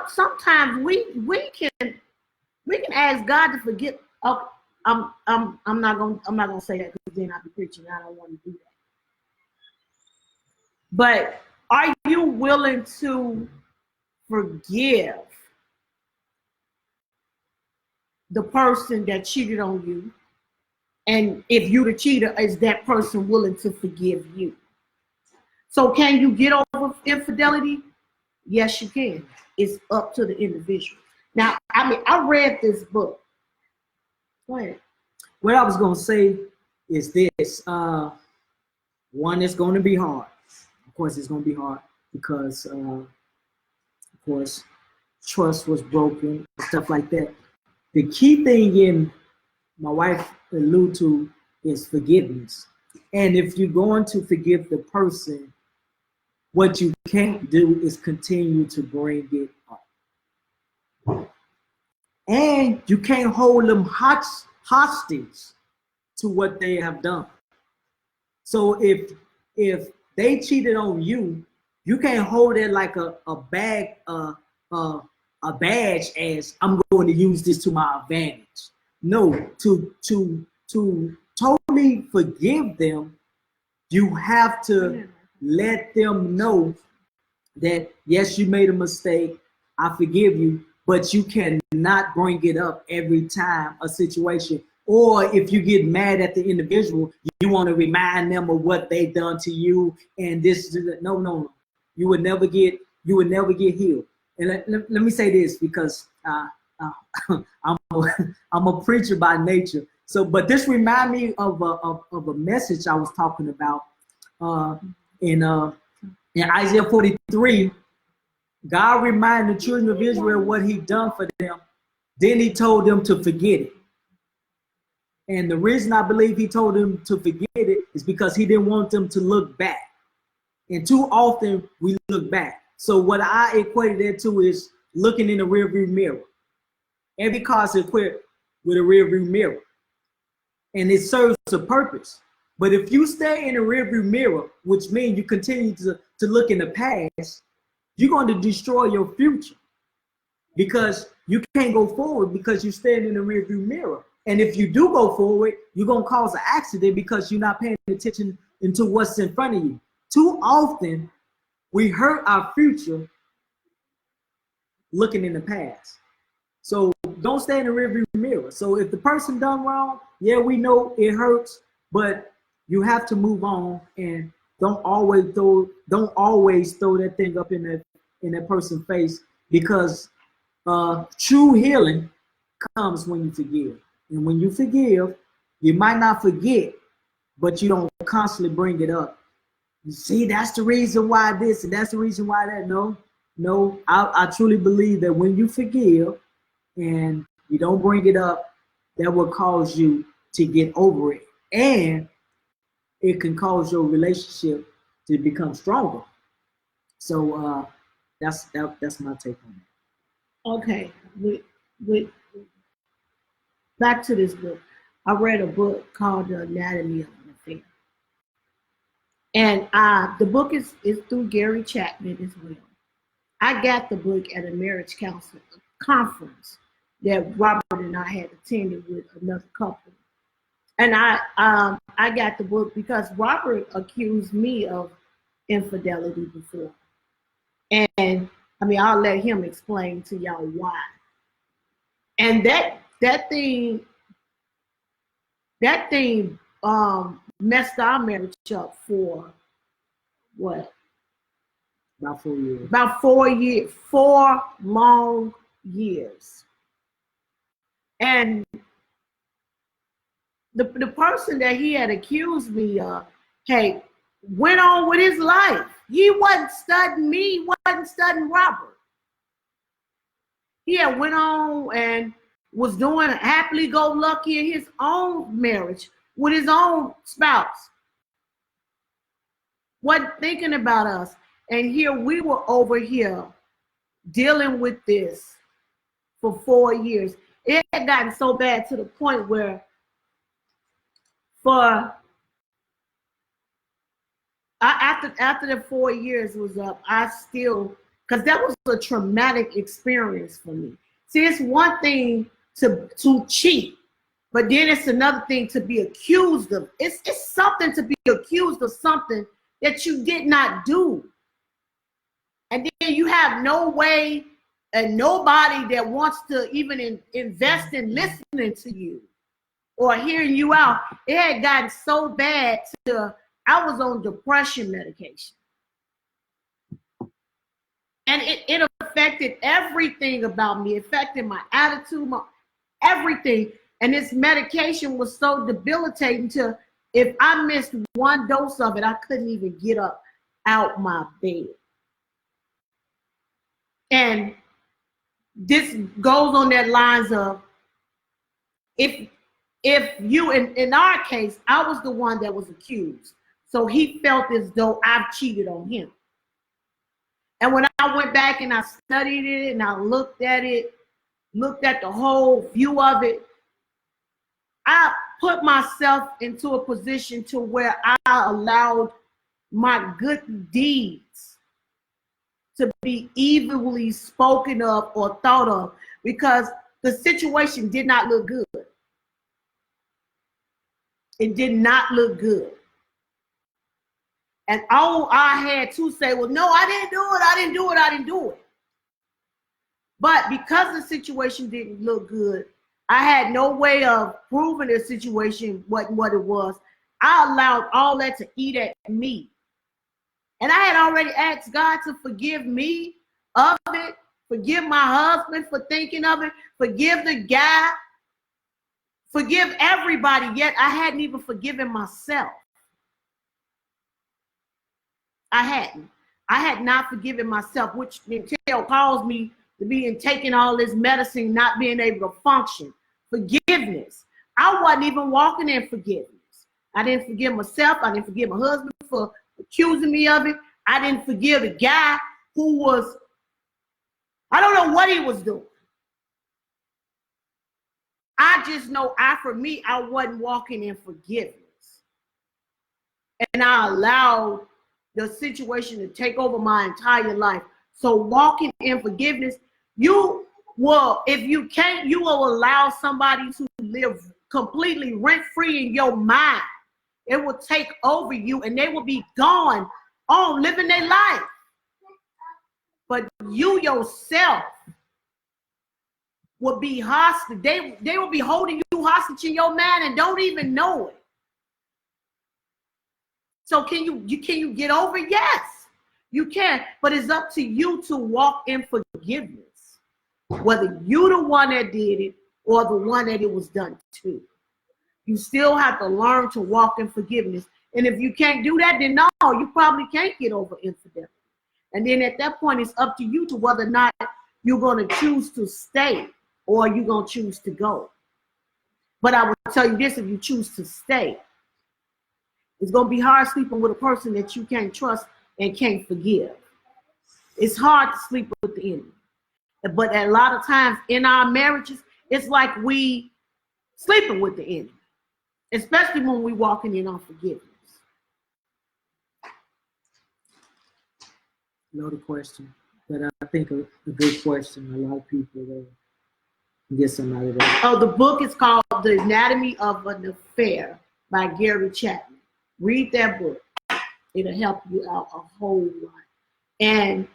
sometimes we can ask God to forgive. Oh, I'm not gonna say that because then I'll be preaching. I don't want to do that. But are you willing to forgive the person that cheated on you? And if you the cheater, is that person willing to forgive you? So can you get over infidelity? Yes, you can. It's up to the individual. Now, I mean, I read this book. Go ahead. What I was going to say is this. One, it's going to be hard. Of course, it's going to be hard because, of course, trust was broken, stuff like that. The key thing in my wife alluded to is forgiveness. And if you're going to forgive the person, what you can't do is continue to bring it up. And you can't hold them hostage to what they have done. So if they cheated on you, you can't hold it like a badge as I'm going to use this to my advantage. No, to totally forgive them You have to let them know that, yes, you made a mistake. I forgive you, but you cannot bring it up every time a situation. Or if you get mad at the individual, you want to remind them of what they've done to you. And this, no. You would never get healed. And let me say this, because I'm a preacher by nature. So, but this remind me of a message I was talking about in Isaiah 43. God reminded the children of Israel what He done for them. Then He told them to forget it. And the reason I believe He told them to forget it is because He didn't want them to look back. And too often we look back. So what I equated that to is looking in the rearview mirror. Every car is equipped with a rearview mirror, and it serves a purpose. But if you stay in the rearview mirror, which means you continue to look in the past, you're going to destroy your future, because you can't go forward because you're standing in the rearview mirror. And if you do go forward, you're going to cause an accident because you're not paying attention into what's in front of you. Too often, we hurt our future looking in the past. So don't stay in the rearview mirror. So if the person done wrong, yeah, we know it hurts, but you have to move on, and don't always throw that thing up in that person's face, because true healing comes when you forgive. And when you forgive, you might not forget, but you don't constantly bring it up. You see, that's the reason why this, and that's the reason why that. No, I truly believe that when you forgive and you don't bring it up, that will cause you to get over it. And it can cause your relationship to become stronger. So that's my take on it. Okay, with back to this book. I read a book called The Anatomy of an Affair. And the book is through Gary Chapman as well. I got the book at a marriage counseling conference that Robert and I had attended with another couple. And I got the book because Robert accused me of infidelity before. And I mean, I'll let him explain to y'all why. And that thing messed our marriage up for what? About 4 years. About 4 years, 4 long years. And the person that he had accused me of, hey, went on with his life. He wasn't studying me, wasn't studying Robert. He had went on and was doing happily-go-lucky in his own marriage with his own spouse. Wasn't thinking about us. And here we were over here dealing with this for 4 years. It had gotten so bad to the point where after the 4 years was up, I still, because that was a traumatic experience for me. See, it's one thing to cheat, but then it's another thing to be accused of. It's something to be accused of something that you did not do. And then you have no way and nobody that wants to even invest in listening to you or hearing you out. It had gotten so bad to I was on depression medication. And it affected everything about me. It affected my attitude, everything. And this medication was so debilitating to, if I missed one dose of it, I couldn't even get up out my bed. And this goes on that lines of, if you, in our case, I was the one that was accused. So he felt as though I've cheated on him. And when I went back and I studied it and I looked at the whole view of it, I put myself into a position to where I allowed my good deeds to be evilly spoken of or thought of, because the situation did not look good. It did not look good. And all I had to say was, no, I didn't do it. I didn't do it. I didn't do it. But because the situation didn't look good, I had no way of proving the situation wasn't what it was. I allowed all that to eat at me. And I had already asked God to forgive me of it, forgive my husband for thinking of it, forgive the guy, forgive everybody, yet I hadn't even forgiven myself. I hadn't. I had not forgiven myself, which caused me to be taking all this medicine, not being able to function. Forgiveness. I wasn't even walking in forgiveness. I didn't forgive myself. I didn't forgive my husband for accusing me of it. I didn't forgive the guy who was, I don't know what he was doing. I just know for me, I wasn't walking in forgiveness. And I allowed the situation to take over my entire life. So walking in forgiveness, you will, if you can't, you will allow somebody to live completely rent-free in your mind. It will take over you and they will be gone on living their life. But you yourself will be hostage. They will be holding you hostage in your mind and don't even know it. So can you get over it? Yes, you can. But it's up to you to walk in forgiveness. Whether you're the one that did it or the one that it was done to. You still have to learn to walk in forgiveness. And if you can't do that, then no, you probably can't get over infidelity. And then at that point, it's up to you to whether or not you're going to choose to stay or you're going to choose to go. But I will tell you this, if you choose to stay, it's going to be hard sleeping with a person that you can't trust and can't forgive. It's hard to sleep with the enemy. But a lot of times in our marriages, it's like we sleeping with the enemy, especially when we walking in unforgiveness. Another question, but I think a good question. A lot of people get some out of that. Oh, the book is called The Anatomy of an Affair by Gary Chapman. Read that book. It'll help you out a whole lot. And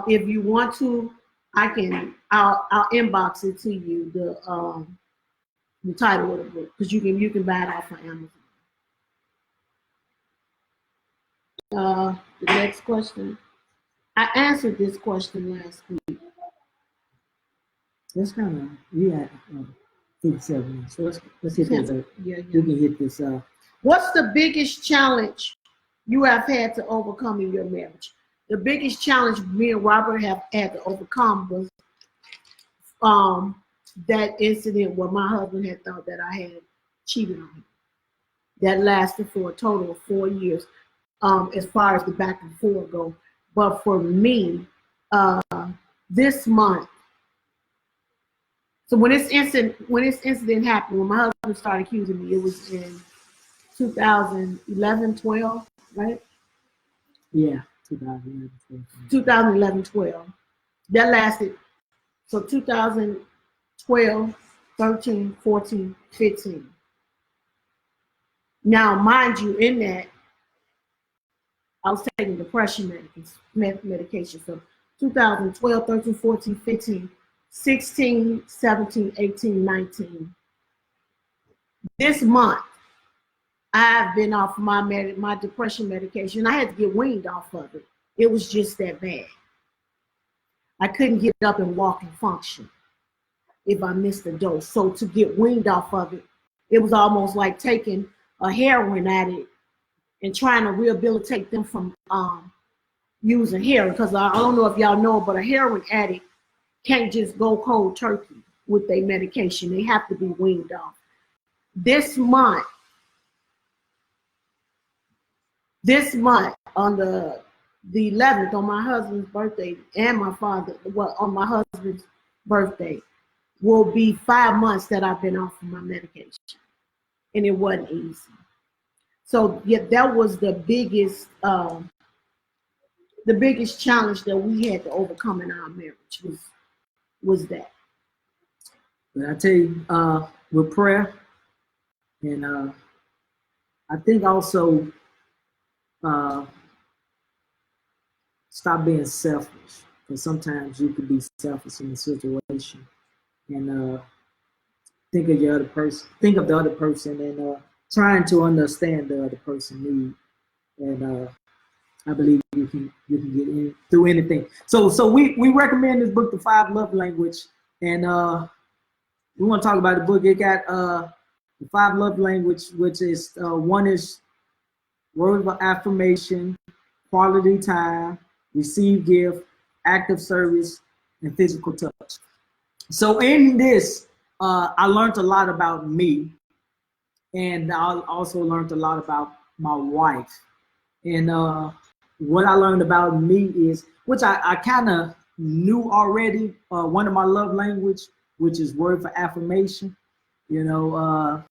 if you want to, I'll inbox it to you, the title of the book, because you can buy it off of Amazon. The next question. I answered this question last week. That's kind of, you had 57 minutes. So let's hit this. Yeah. You can hit this. What's the biggest challenge you have had to overcome in your marriage? The biggest challenge me and Robert have had to overcome was that incident where my husband had thought that I had cheated on him. That lasted for a total of 4 years, as far as the back and forth go. But for me, this month, so when this incident happened, when my husband started accusing me, it was in 2011, 12, right? Yeah, 2011, 12. 2011, 12. That lasted, so 2012, 13, 14, 15. Now, mind you, in that, I was taking depression medication. So 2012, 13, 14, 15, 16, 17, 18, 19. This month, I've been off my depression medication. I had to get weaned off of it. It was just that bad. I couldn't get up and walk and function if I missed a dose. So to get weaned off of it, it was almost like taking a heroin addict and trying to rehabilitate them from using heroin. Because I don't know if y'all know, but a heroin addict can't just go cold turkey with their medication. They have to be weaned off. This month, on the 11th, on my husband's birthday, and on my husband's birthday, will be 5 months that I've been off of my medication. And it wasn't easy. So yeah, that was the biggest challenge that we had to overcome in our marriage was that. But I tell you, with prayer, and I think also stop being selfish. Because sometimes you can be selfish in a situation, and think of the other person, and trying to understand the other person's need. And I believe you can get in through anything. So we recommend this book, The 5 Love Language, and we want to talk about the book. It got the 5 love language, which is one is words of affirmation, quality time, receive gift, active service, and physical touch. So in this, I learned a lot about me, and I also learned a lot about my wife. And what I learned about me is, which I kind of knew already, one of my love language, which is word for affirmation. You know,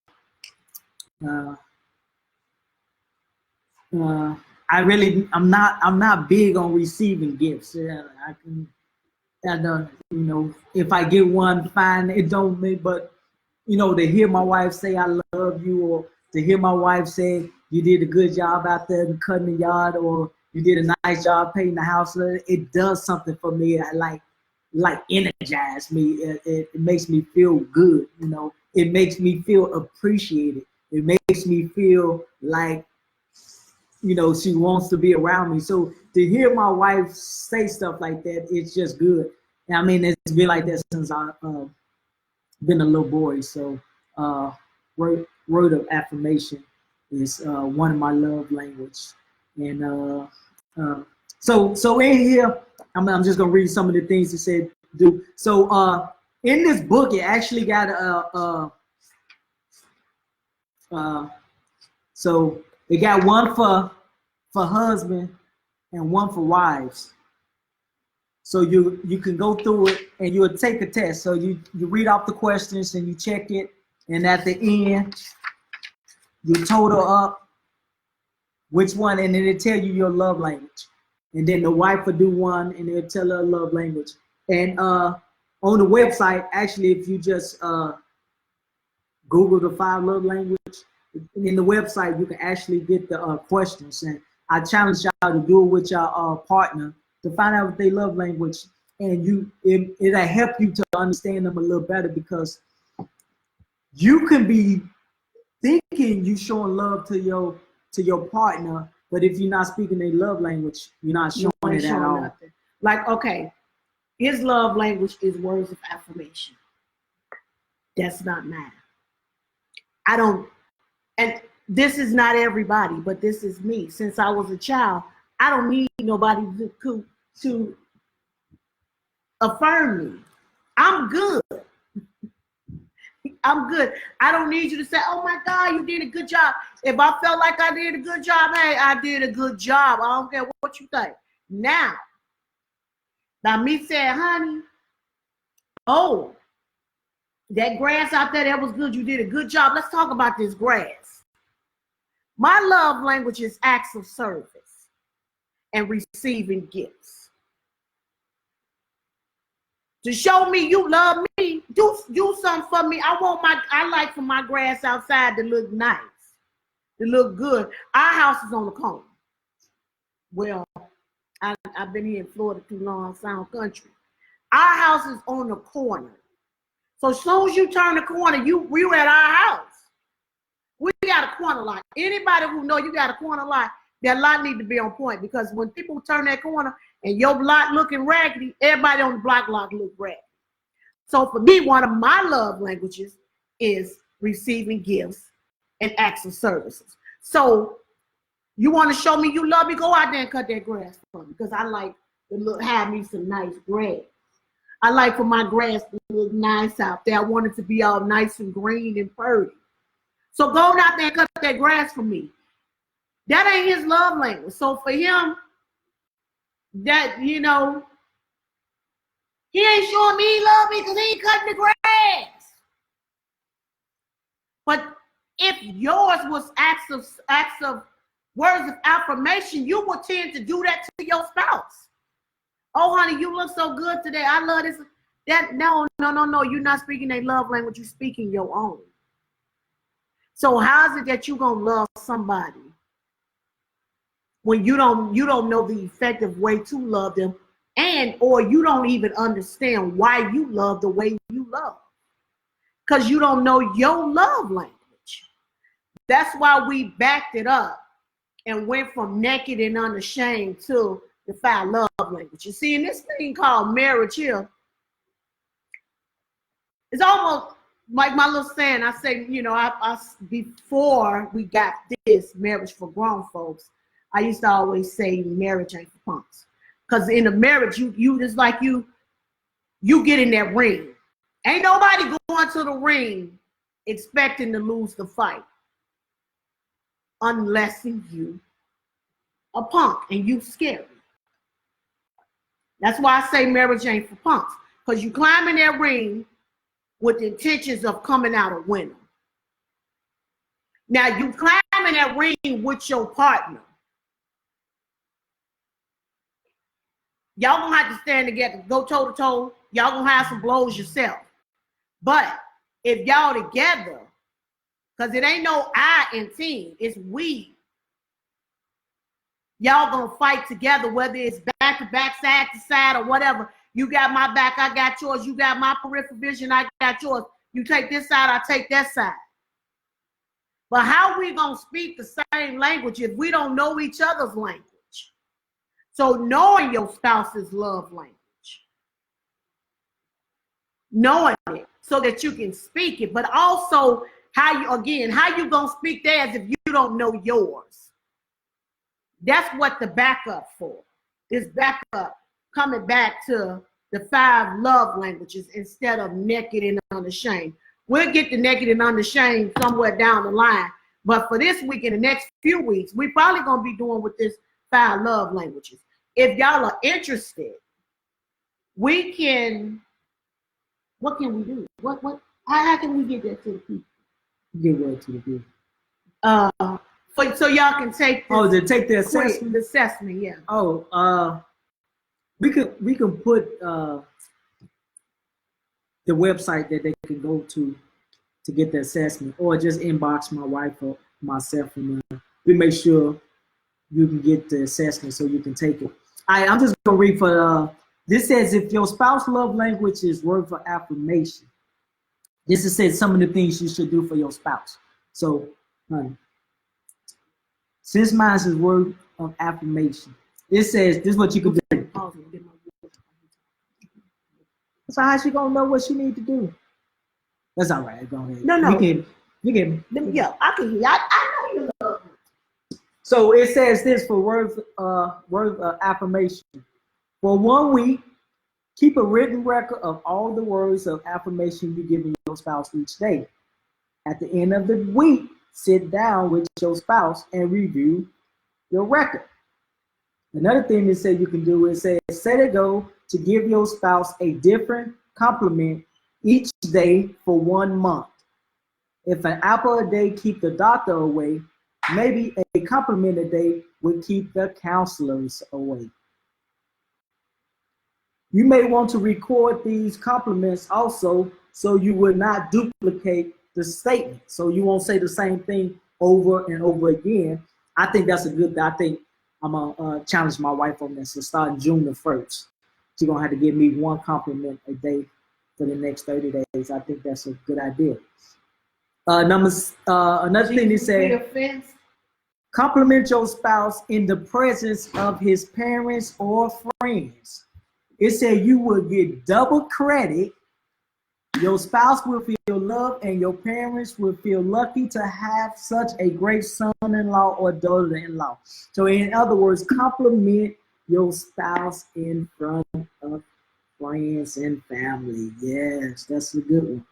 I'm not big on receiving gifts. You know, if I get one, fine. It don't mean, but you know, to hear my wife say I love you, or to hear my wife say you did a good job out there in cutting the yard, or you did a nice job painting the house, it does something for me. I like energize me. It makes me feel good. You know, it makes me feel appreciated. It makes me feel like, you know, she wants to be around me. So to hear my wife say stuff like that, it's just good. And I mean, it's been like that since I've been a little boy. So word of affirmation is one of my love language. And so in here, I'm just gonna read some of the things it said do. So in this book, it actually got so it got one for husband and one for wives. So you can go through it and you'll take a test. So you read off the questions and you check it, and at the end you total up which one, and then it tell you your love language. And then the wife will do one, and it'll tell her love language. And on the website, actually, if you just Google the 5 love language, in the website you can actually get the questions. And I challenge y'all to do it with your partner to find out what they love language, and it'll help you to understand them a little better, because you can be thinking you showing love to your partner, but if you're not speaking their love language, you're not showing it at all. Nothing. Like, okay, his love language is words of affirmation. That's not mine. I don't, and this is not everybody, but this is me. Since I was a child, I don't need nobody to affirm me. I'm good. I'm good. I don't need you to say, oh my God, you did a good job. If I felt like I did a good job, hey, I did a good job. I don't care what you think. Now me saying, honey, oh, that grass out there, that was good. You did a good job. Let's talk about this grass. My love language is acts of service and receiving gifts. To show me you love me, do something for me. I like for my grass outside to look nice, to look good. Our house is on the corner. Well, I've been here in Florida too long, sound country. Our house is on the corner. So as soon as you turn the corner, we're at our house. We got a corner lot. Anybody who know you got a corner lot, that lot need to be on point, because when people turn that corner and your block looking raggedy, everybody on the block look raggedy. So for me, one of my love languages is receiving gifts and acts of services. So you want to show me you love me, go out there and cut that grass for me, because I like to have me some nice grass. I like for my grass to look nice out there. I want it to be all nice and green and pretty. So go out there and cut that grass for me. That ain't his love language. So for him, that, you know, he ain't showing me he love me because he ain't cutting the grass. But if yours was acts of words of affirmation, you would tend to do that to your spouse. Oh, honey, you look so good today. I love this. No. You're not speaking a love language. You're speaking your own. So how is it that you're going to love somebody when you don't know the effective way to love them, and or you don't even understand why you love the way you love, because you don't know your love language. That's why we backed it up and went from naked and unashamed to the 5 love language. You see, in this thing called marriage here, it's almost like my little saying. I say, you know, I before we got this marriage for grown folks, I used to always say marriage ain't for punks. Because in a marriage, you just like you get in that ring. Ain't nobody going to the ring expecting to lose the fight unless you a punk and you scary. That's why I say marriage ain't for punks. Because you climb in that ring with the intentions of coming out a winner. Now you climb in that ring with your partner. Y'all gonna have to stand together, go toe to toe. Y'all gonna have some blows yourself. But if y'all together, because it ain't no I in team, it's we. Y'all gonna fight together, whether it's back to back, side to side, or whatever. You got my back, I got yours. You got my peripheral vision, I got yours. You take this side, I take that side. But how we gonna speak the same language if we don't know each other's language? So knowing your spouse's love language, knowing it so that you can speak it, but also how you gonna speak theirs if you don't know yours? That's what the backup for. Is backup coming back to the 5 love languages instead of naked and unashamed. We'll get to naked and unashamed somewhere down the line. But for this week and the next few weeks, we probably gonna be doing with this 5 love languages. If y'all are interested, we can. What can we do? How can we get that to the people? Get what to the people? So y'all can take. To take the assessment. The assessment, yeah. We can put the website that they can go to get the assessment, or just inbox my wife or myself, and we make sure you can get the assessment so you can take it. I'm just gonna read for this says, if your spouse love language is word of affirmation, this is says some of the things you should do for your spouse. So, since mine is word of affirmation, it says this is what you can do. So how's she gonna know what she need to do? That's all right. Go ahead. No. You can. Yeah, I can hear. I know you love me. So it says this for word of affirmation. For 1 week, keep a written record of all the words of affirmation you give your spouse each day. At the end of the week, sit down with your spouse and review your record. Another thing they say you can do is set a goal to give your spouse a different compliment each day for 1 month. If an apple a day keep the doctor away, maybe a compliment a day would keep the counselors away. You may want to record these compliments also so you will not duplicate the statement. So you won't say the same thing over and over again. I think that's a good, I think I'm gonna challenge my wife on this. So starting June the 1st, she's gonna have to give me 1 compliment a day for the next 30 days. I think that's a good idea. Another thing they say, compliment your spouse in the presence of his parents or friends. It said you will get double credit. Your spouse will feel loved and your parents will feel lucky to have such a great son-in-law or daughter-in-law. So in other words, compliment your spouse in front of friends and family. Yes, that's a good one.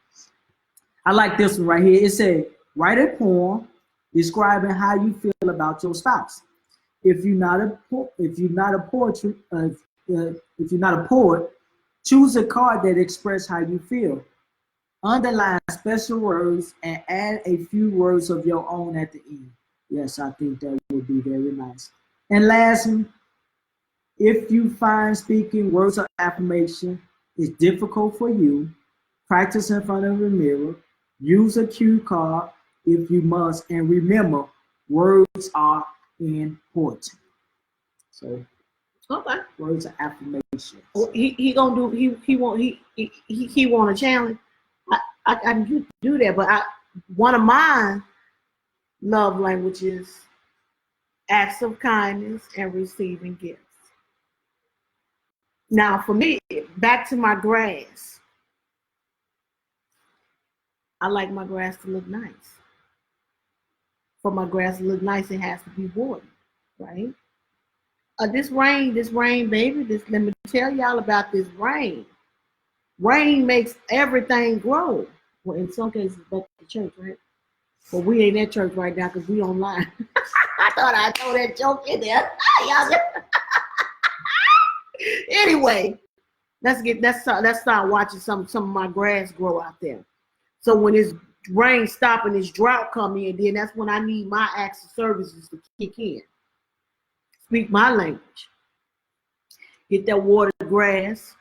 I like this one right here. It said, write a poem describing how you feel about your spouse. If you're not a poet, choose a card that expresses how you feel. Underline special words and add a few words of your own at the end. Yes, I think that would be very nice. And lastly, if you find speaking words of affirmation is difficult for you, practice in front of a mirror, use a cue card if you must, and remember, words are important. So Okay. words of affirmation. Well, he gonna do he want a challenge. I can do that, but one of my love languages acts of kindness and receiving gifts. Now, for me, back to my grass. I like my grass to look nice. For my grass to look nice, it has to be watered, right? This rain, baby. Let me tell y'all about this rain. Rain makes everything grow. Well, in some cases, back to church, right? But we ain't at church right now because we online. I thought I'd throw that joke in there. Anyway, let's start watching some of my grass grow out there. So when this rain stop and this drought come in, then that's when I need my acts of services to kick in. Speak my language. Get that watered grass.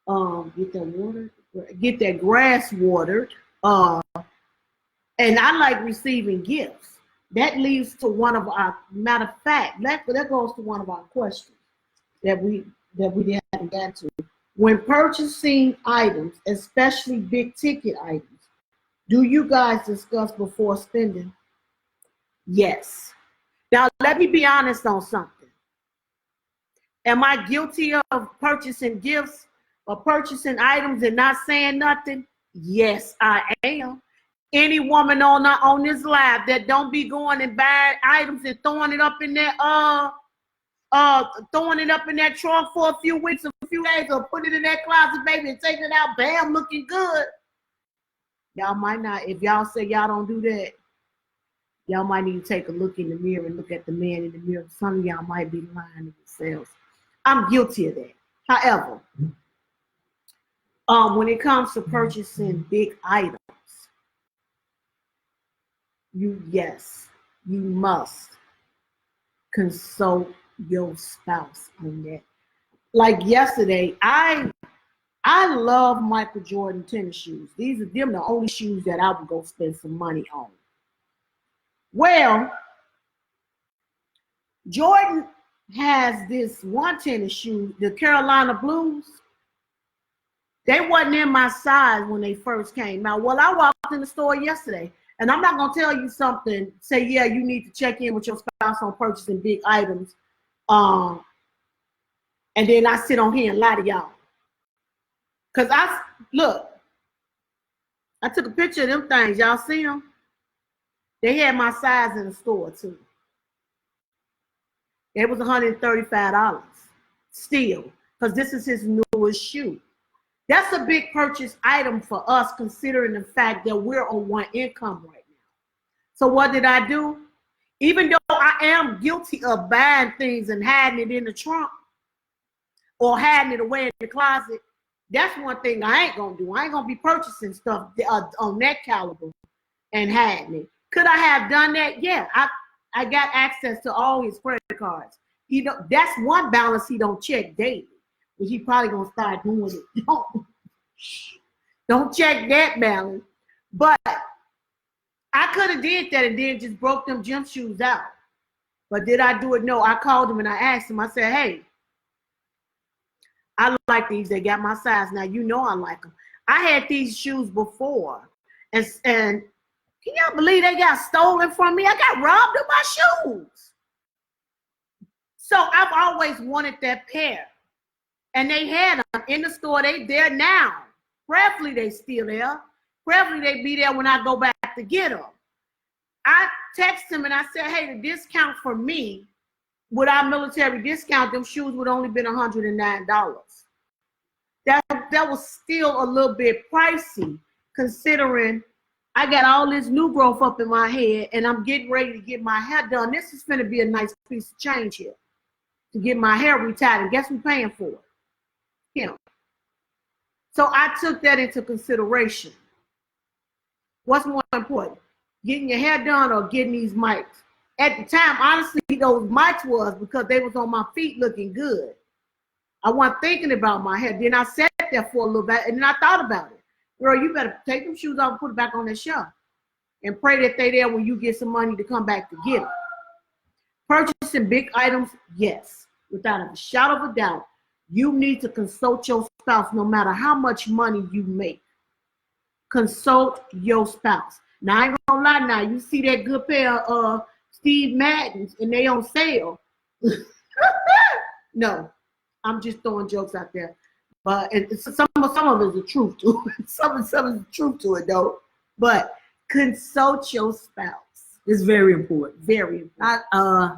Get that grass watered. And I like receiving gifts. That leads to one of our, matter of fact, that goes to one of our questions that we haven't got to. When purchasing items, especially big ticket items, do you guys discuss before spending? Yes. Now, let me be honest on something. Am I guilty of purchasing gifts or purchasing items and not saying nothing? Yes, I am. Any woman on this live that don't be going and buying items and throwing it up in that trunk for a few weeks, a few days, or put it in that closet, baby, and taking it out, bam, looking good. Y'all might not. If y'all say y'all don't do that, y'all might need to take a look in the mirror and look at the man in the mirror. Some of y'all might be lying to yourselves. I'm guilty of that. However, when it comes to purchasing big items, you must consult your spouse on that. Like yesterday, I love Michael Jordan tennis shoes. These are the only shoes that I would go spend some money on. Well, Jordan has this one tennis shoe, the Carolina Blues. They wasn't in my size when they first came out. Well, I walked in the store yesterday, and I'm not going to tell you something, say, yeah, you need to check in with your spouse on purchasing big items. And then I sit on here and lie to y'all. Because I took a picture of them things. Y'all see them? They had my size in the store, too. It was $135 still, because this is his newest shoe. That's a big purchase item for us, considering the fact that we're on one income right now. So what did I do? Even though I am guilty of buying things and hiding it in the trunk or hiding it away in the closet, that's one thing I ain't going to do. I ain't going to be purchasing stuff on that caliber and hiding it. Could I have done that? Yeah, I got access to all his credit cards. That's one balance he don't check daily, which he probably going to start doing it. Don't check that balance. But I could have did that and then just broke them gym shoes out. But did I do it? No, I called him and I asked him, I said, hey, I like these. They got my size. Now, you know I like them. I had these shoes before. And can y'all believe they got stolen from me? I got robbed of my shoes. So I've always wanted that pair. And they had them in the store. They there now. Preferably they still there. Preferably they be there when I go back to get them. I text him and I said, hey, the discount for me, with our military discount, them shoes would only been $109. That was still a little bit pricey, considering I got all this new growth up in my head and I'm getting ready to get my hair done. This is going to be a nice piece of change here to get my hair retied. And guess who's paying for it? Him. So I took that into consideration. What's more important, getting your hair done or getting these mics? At the time, honestly, those mics was because they was on my feet looking good. I wasn't thinking about my hair. Then I sat there for a little bit and then I thought about it. Girl, you better take them shoes off and put it back on that shelf and pray that they there when you get some money to come back to get them. purchasing big items, yes, without a shadow of a doubt, you need to consult your spouse no matter how much money you make. Consult your spouse. Now, I ain't gonna lie now, you see that good pair of Steve Maddens and they on sale. No, I'm just throwing jokes out there. But some of it is the truth to it. Some is the truth to it though. But consult your spouse. It's very important. Very important. I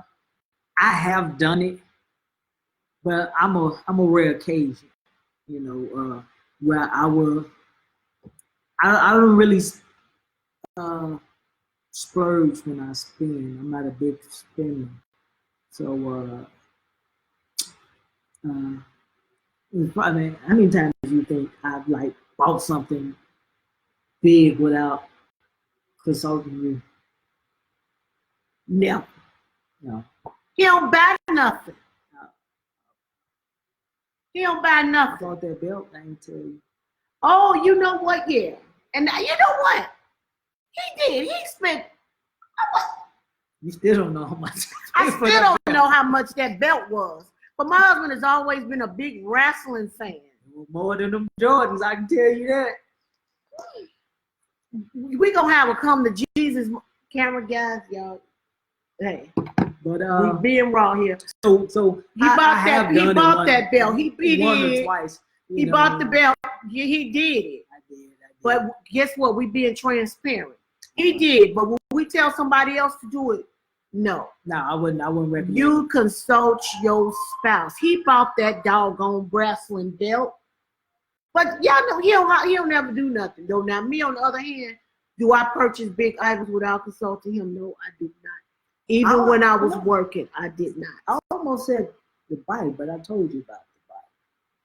have done it, but I'm a rare occasion, you know, where I don't really splurge when I spend. I'm not a big spender. So I mean, how many times do you think I've like bought something big without consulting you? No. No. He don't buy nothing. He don't buy I nothing. bought that belt, I ain't tell you. Oh, you know what? Yeah. And you know what? He did. He spent. You still don't know how much. I still don't know how much that belt was. But my husband has always been a big wrestling fan. More than them Jordans, I can tell you that. We gonna have a come to Jesus camera, guys, y'all. Hey, But we being raw here. So He bought that. He bought that belt. He once or did. twice. He bought the belt. Yeah, he did it. I did. But guess what? We being transparent. He did. But when we tell somebody else to do it, no. No, I wouldn't recommend. You consult your spouse. He bought that doggone wrestling belt. But y'all know he'll never do nothing though. Now me on the other hand, do I purchase big items without consulting him? No, I did not. Even when I was working, I did not. I almost said the bike, but I told you about the bike.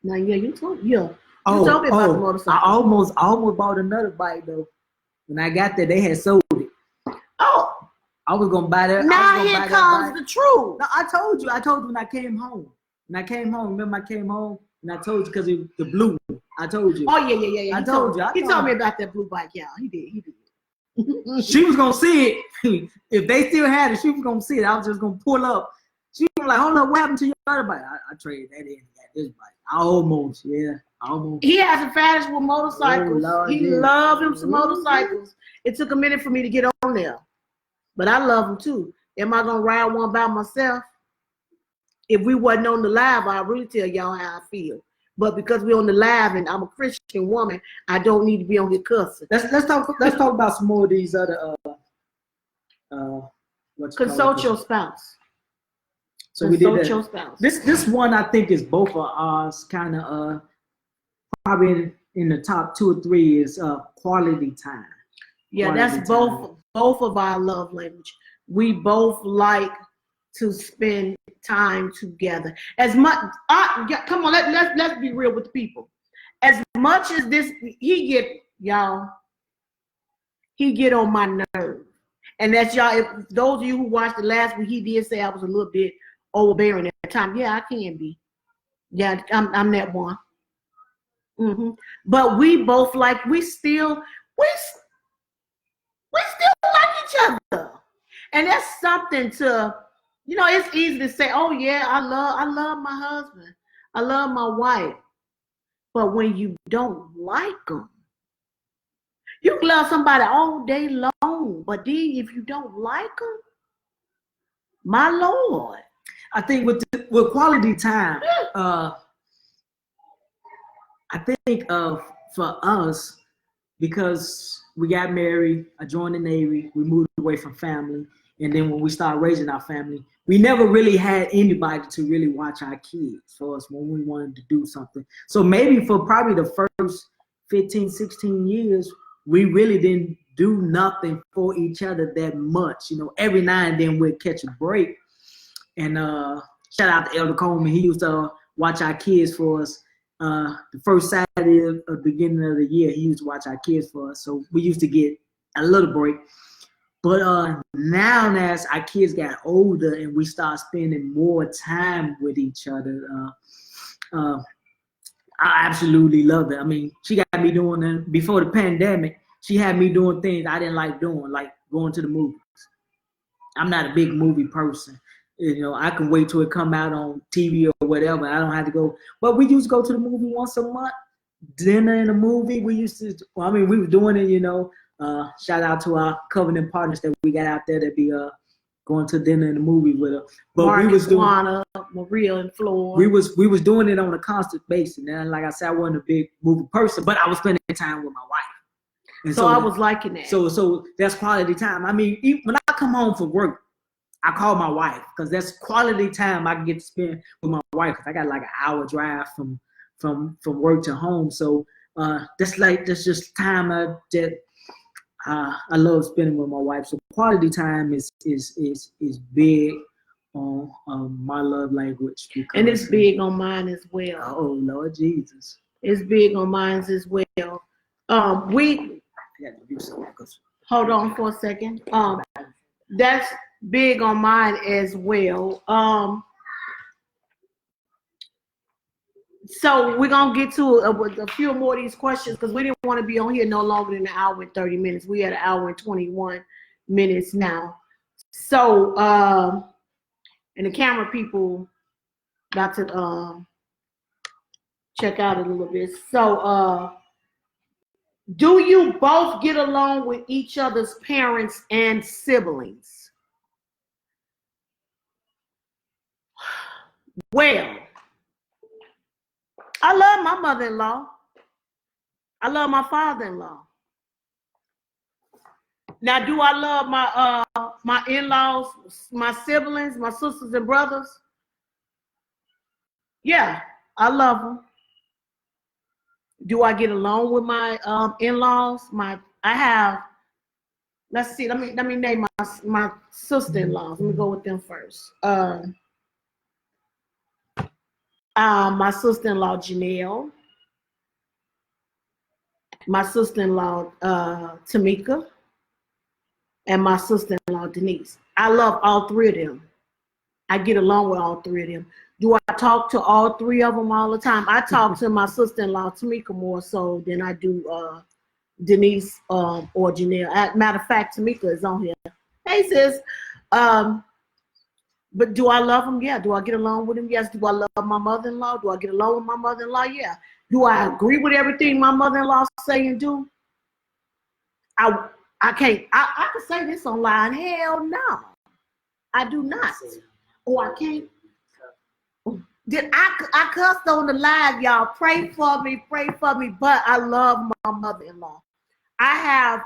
Now, yeah, you told me about the motorcycle. I almost bought another bike though. When I got there, they had sold it. Oh, I was gonna buy that. now here comes the truth. No, I told you when I came home. Remember I came home and I told you because the blue one. I told you. Oh yeah. I told you. He told me about that blue bike, y'all. He did. She was gonna see it. If they still had it, she was gonna see it. I was just gonna pull up. She was like, "Hold up, what happened to your other bike?" I traded that in and got this bike. Almost. He has a fetish with motorcycles. Oh, Lord, he loved him some motorcycles. It took a minute for me to get on there, but I love them too. Am I gonna ride one by myself? If we wasn't on the live, I'd really tell y'all how I feel. But because we're on the live and I'm a Christian woman, I don't need to be on here cussing. Let's talk about some more of these other consult your spouse. So we did that. Your spouse. This one I think is both of ours kind of probably in the top 2 or 3 is quality time. Yeah, that's both of our love language. We both like to spend time together. As much, come on, let's be real with the people. As much as this, he get on my nerve. And that's y'all, if those of you who watched the last week, he did say I was a little bit overbearing at the time. Yeah, I can be. Yeah, I'm that one. Mm-hmm. But we both like, we still like each other. And that's something to, it's easy to say, oh yeah, I love my husband. I love my wife. But when you don't like them, you can love somebody all day long. But then if you don't like them, my Lord. I think with quality time, I think for us, because we got married, I joined the Navy, we moved away from family. And then when we started raising our family, we never really had anybody to really watch our kids for us when we wanted to do something. So maybe for probably the first 15, 16 years, we really didn't do nothing for each other that much. Every now and then we'd catch a break. And shout out to Elder Coleman. He used to watch our kids for us. The first Saturday of the beginning of the year, he used to watch our kids for us. So we used to get a little break. But now as our kids got older and we start spending more time with each other, I absolutely love it. I mean, she got me doing before the pandemic. She had me doing things I didn't like doing, like going to the movies. I'm not a big movie person. You know, I can wait till it come out on TV or whatever. I don't have to go. But we used to go to the movie once a month. Dinner in a movie. We used to. Well, I mean, we were doing it. You know. Shout out to our covenant partners that we got out there that be going to dinner in the movie with us. But Mark we was doing Juana, Maria and Floyd. we was doing it on a constant basis. And like I said, I wasn't a big movie person, but I was spending time with my wife. And so I was liking that. So that's quality time. I mean, when I come home from work, I call my wife because that's quality time I can get to spend with my wife. Cause I got like an hour drive from work to home. So that's just time I love spending with my wife. So quality time is big on my love language. And it's big on mine as well. Oh Lord Jesus. It's big on mine as well. Hold on for a second. That's big on mine as well. So we're gonna get to a few more of these questions because we didn't want to be on here no longer than an hour and 30 minutes. We had an hour and 21 minutes now. So and the camera people got to check out a little bit. So do you both get along with each other's parents and siblings? Well, I love my mother-in-law. I love my father-in-law. Now, do I love my in-laws, my siblings, my sisters and brothers? Yeah, I love them. Do I get along with my in-laws? Let's see. Let me name my sister-in-laws. Let me go with them first. My sister-in-law Janelle, my sister-in-law Tamika, and my sister-in-law Denise. I love all three of them. I get along with all three of them. Do I talk to all three of them all the time? I talk to my sister-in-law Tamika more so than I do Denise or Janelle. Matter of fact, Tamika is on here. Hey sis. But do I love them? Yeah. Do I get along with them? Yes. Do I love my mother-in-law? Do I get along with my mother-in-law? Yeah. Do I agree with everything my mother-in-law say and do? I can't. I can say this online. Hell no. I do not. Or I can't. I cussed on the live, y'all. Pray for me. But I love my mother-in-law. I have,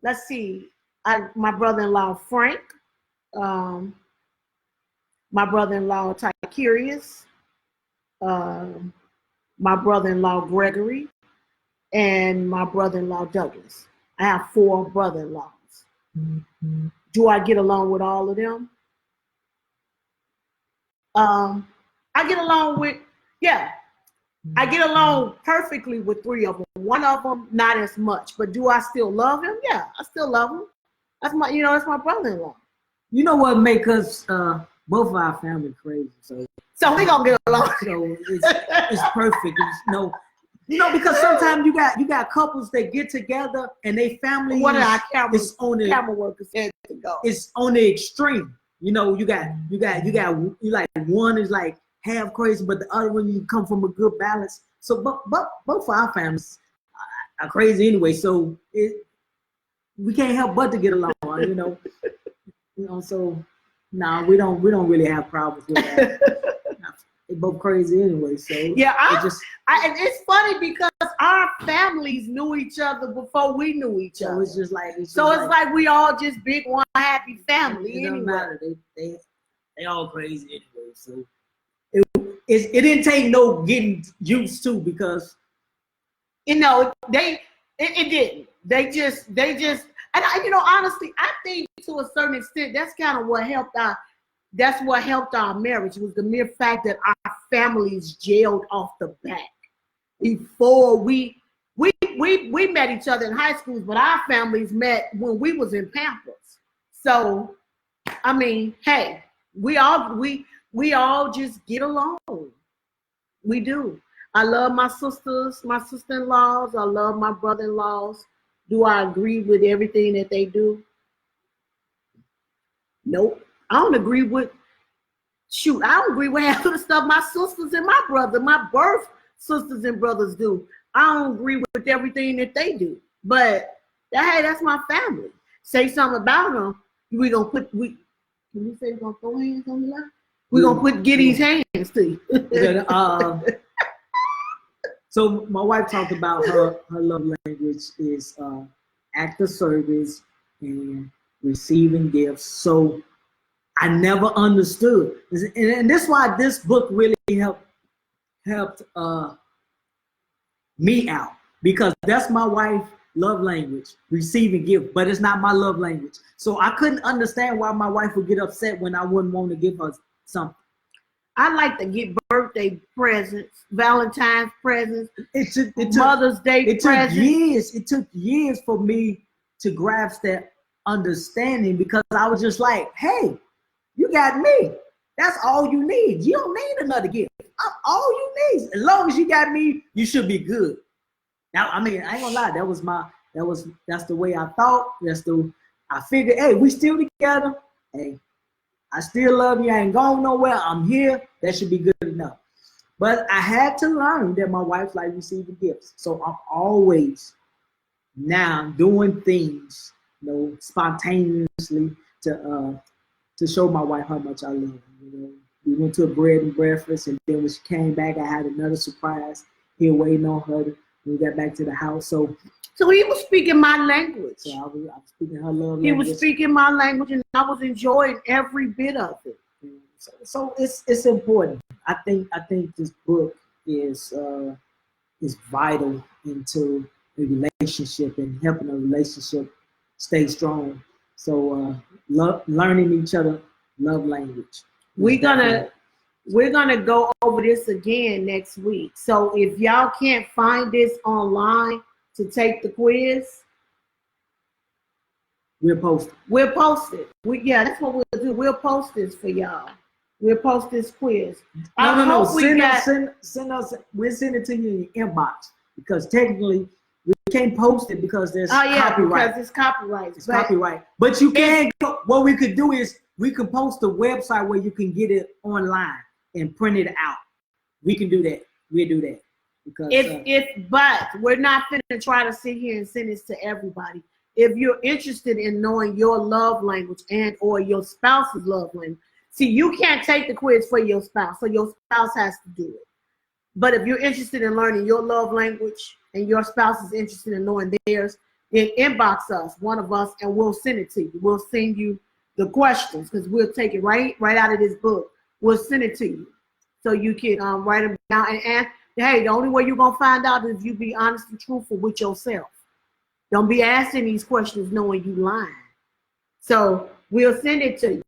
let's see, my brother-in-law Frank. My brother-in-law Tykerius, my brother-in-law Gregory, and my brother-in-law Douglas. I have 4 brother-in-laws. Mm-hmm. Do I get along with all of them? I get along with, yeah. I get along perfectly with 3 of them. 1 of them, not as much. But do I still love him? Yeah, I still love him. That's my brother-in-law. You know what make us both of our family crazy? So we gonna get along. So it's perfect. Because sometimes you got couples that get together and they family. One of our camera workers had to go. It's on the extreme. You like one is like half crazy, but the other one you come from a good balance. So but both of our families are crazy anyway. So we can't help but to get along. So we don't really have problems with that. They're both crazy anyway. So yeah, it's funny because our families knew each other before we knew each other. It's just like it's like we all just big one happy family. It doesn't matter. They all crazy anyway. So it didn't take no getting used to because it didn't. They just. And honestly, I think to a certain extent, that's kind of what helped our marriage was the mere fact that our families jailed off the back. Before we met each other in high schools, but our families met when we was in Pampers. So, I mean, hey, we all just get along. We do. I love my sisters, my sister-in-laws. I love my brother-in-laws. Do I agree with everything that they do? Nope. I don't agree with half of the stuff my sisters and my brother, my birth sisters and brothers do. I don't agree with everything that they do. But that's my family. Say something about them, can we say we're gonna throw hands on the line? We're gonna get these hands to you. So my wife talked about her love language is act of service and receiving gifts. So I never understood, and that's why this book really helped me out, because that's my wife's love language, receiving gifts, but it's not my love language. So I couldn't understand why my wife would get upset when I wouldn't want to give her something. I like to get birthday presents, Valentine's presents, It took Mother's Day presents. It took years for me to grasp that understanding, because I was just like, hey, you got me. That's all you need. You don't need another gift. I'm all you need. As long as you got me, you should be good. Now, I mean, I ain't gonna lie. That's the way I thought. I figured, hey, we still together. Hey, I still love you. I ain't going nowhere. I'm here. That should be good enough. But I had to learn that my wife likes receiving gifts. So I'm always now doing things, spontaneously to show my wife how much I love her. We went to a bread and breakfast, and then when she came back, I had another surprise here waiting on her when we got back to the house. So he was speaking my language. So I was speaking her love language. He was speaking my language, and I was enjoying every bit of it. So it's important. I think this book is vital into a relationship and helping a relationship stay strong. So learning each other love language. We're gonna go over this again next week. So if y'all can't find this online to take the quiz, we'll post it. That's what we'll do. We'll post this for y'all. We'll post this quiz. No. Send us. We'll send it to you in your inbox, because technically we can't post it because there's copyright. Because it's copyright. It's copyright. But you can. What we could do is we can post a website where you can get it online and print it out. We can do that. We'll do that. Because but we're not finna try to sit here and send this to everybody. If you're interested in knowing your love language and or your spouse's love language, see, you can't take the quiz for your spouse, so your spouse has to do it. But if you're interested in learning your love language and your spouse is interested in knowing theirs, then inbox us, one of us, and we'll send it to you. We'll send you the questions, because we'll take it right out of this book. We'll send it to you so you can write them down. And hey, the only way you're going to find out is if you be honest and truthful with yourself. Don't be asking these questions knowing you lying. So we'll send it to you,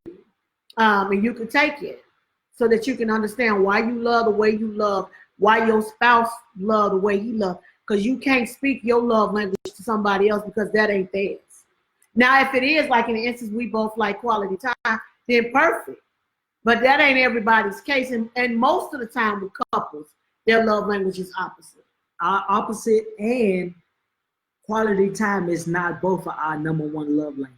and you can take it so that you can understand why you love the way you love, why your spouse love the way he loves, because you can't speak your love language to somebody else because that ain't theirs. Now, if it is, like in the instance we both like quality time, then perfect. But that ain't everybody's case. And most of the time with couples, their love language is opposite. Opposite, and quality time is not both of our number one love language.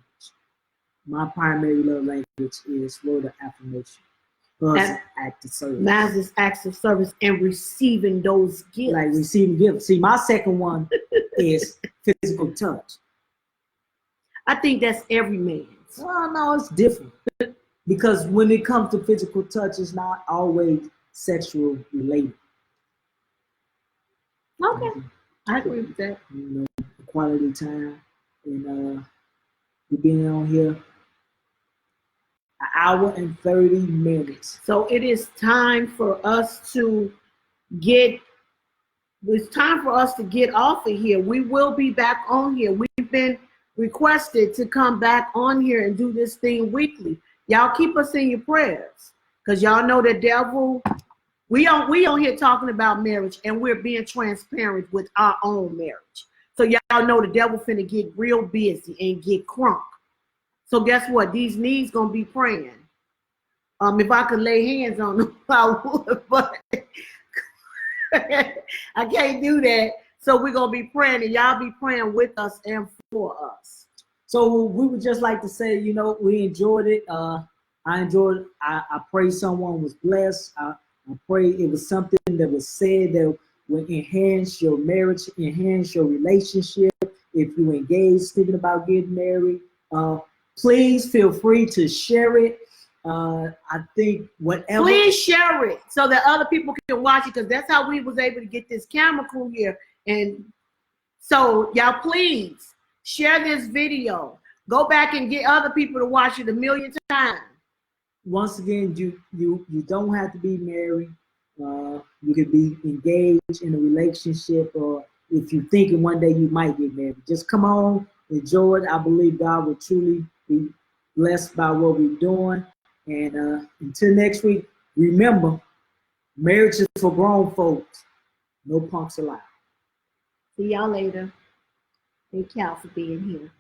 My primary love language is word of affirmation. Plus act of service. Mine's is acts of service and receiving those gifts. Like receiving gifts. See, my second one is physical touch. I think that's every man's. Well, no, it's different. Because when it comes to physical touch, it's not always sexual related. Okay, I agree with that. Quality time, and we've been on here an hour and 30 minutes. So it is time for us to get. It's time for us to get off of here. We will be back on here. We've been requested to come back on here and do this thing weekly. Y'all keep us in your prayers, because y'all know the devil. We on here talking about marriage, and we're being transparent with our own marriage. So y'all know the devil finna get real busy and get crunk. So guess what? These knees gonna be praying. If I could lay hands on them, I would, but I can't do that. So we're gonna be praying, and y'all be praying with us and for us. So we would just like to say, we enjoyed it. I enjoyed. I pray someone was blessed. I pray it was something that was said that will enhance your marriage, enhance your relationship. If you engage, thinking about getting married, please feel free to share it. I think whatever. Please share it so that other people can watch it, because that's how we was able to get this camera crew here. And so y'all, please share this video. Go back and get other people to watch it 1,000,000 times. Once again, you don't have to be married. You could be engaged in a relationship, or if you're thinking one day you might get married, just come on, enjoy it. I believe God will truly be blessed by what we're doing. And until next week, remember, marriage is for grown folks. No punks allowed. See y'all later. Thank y'all for being here.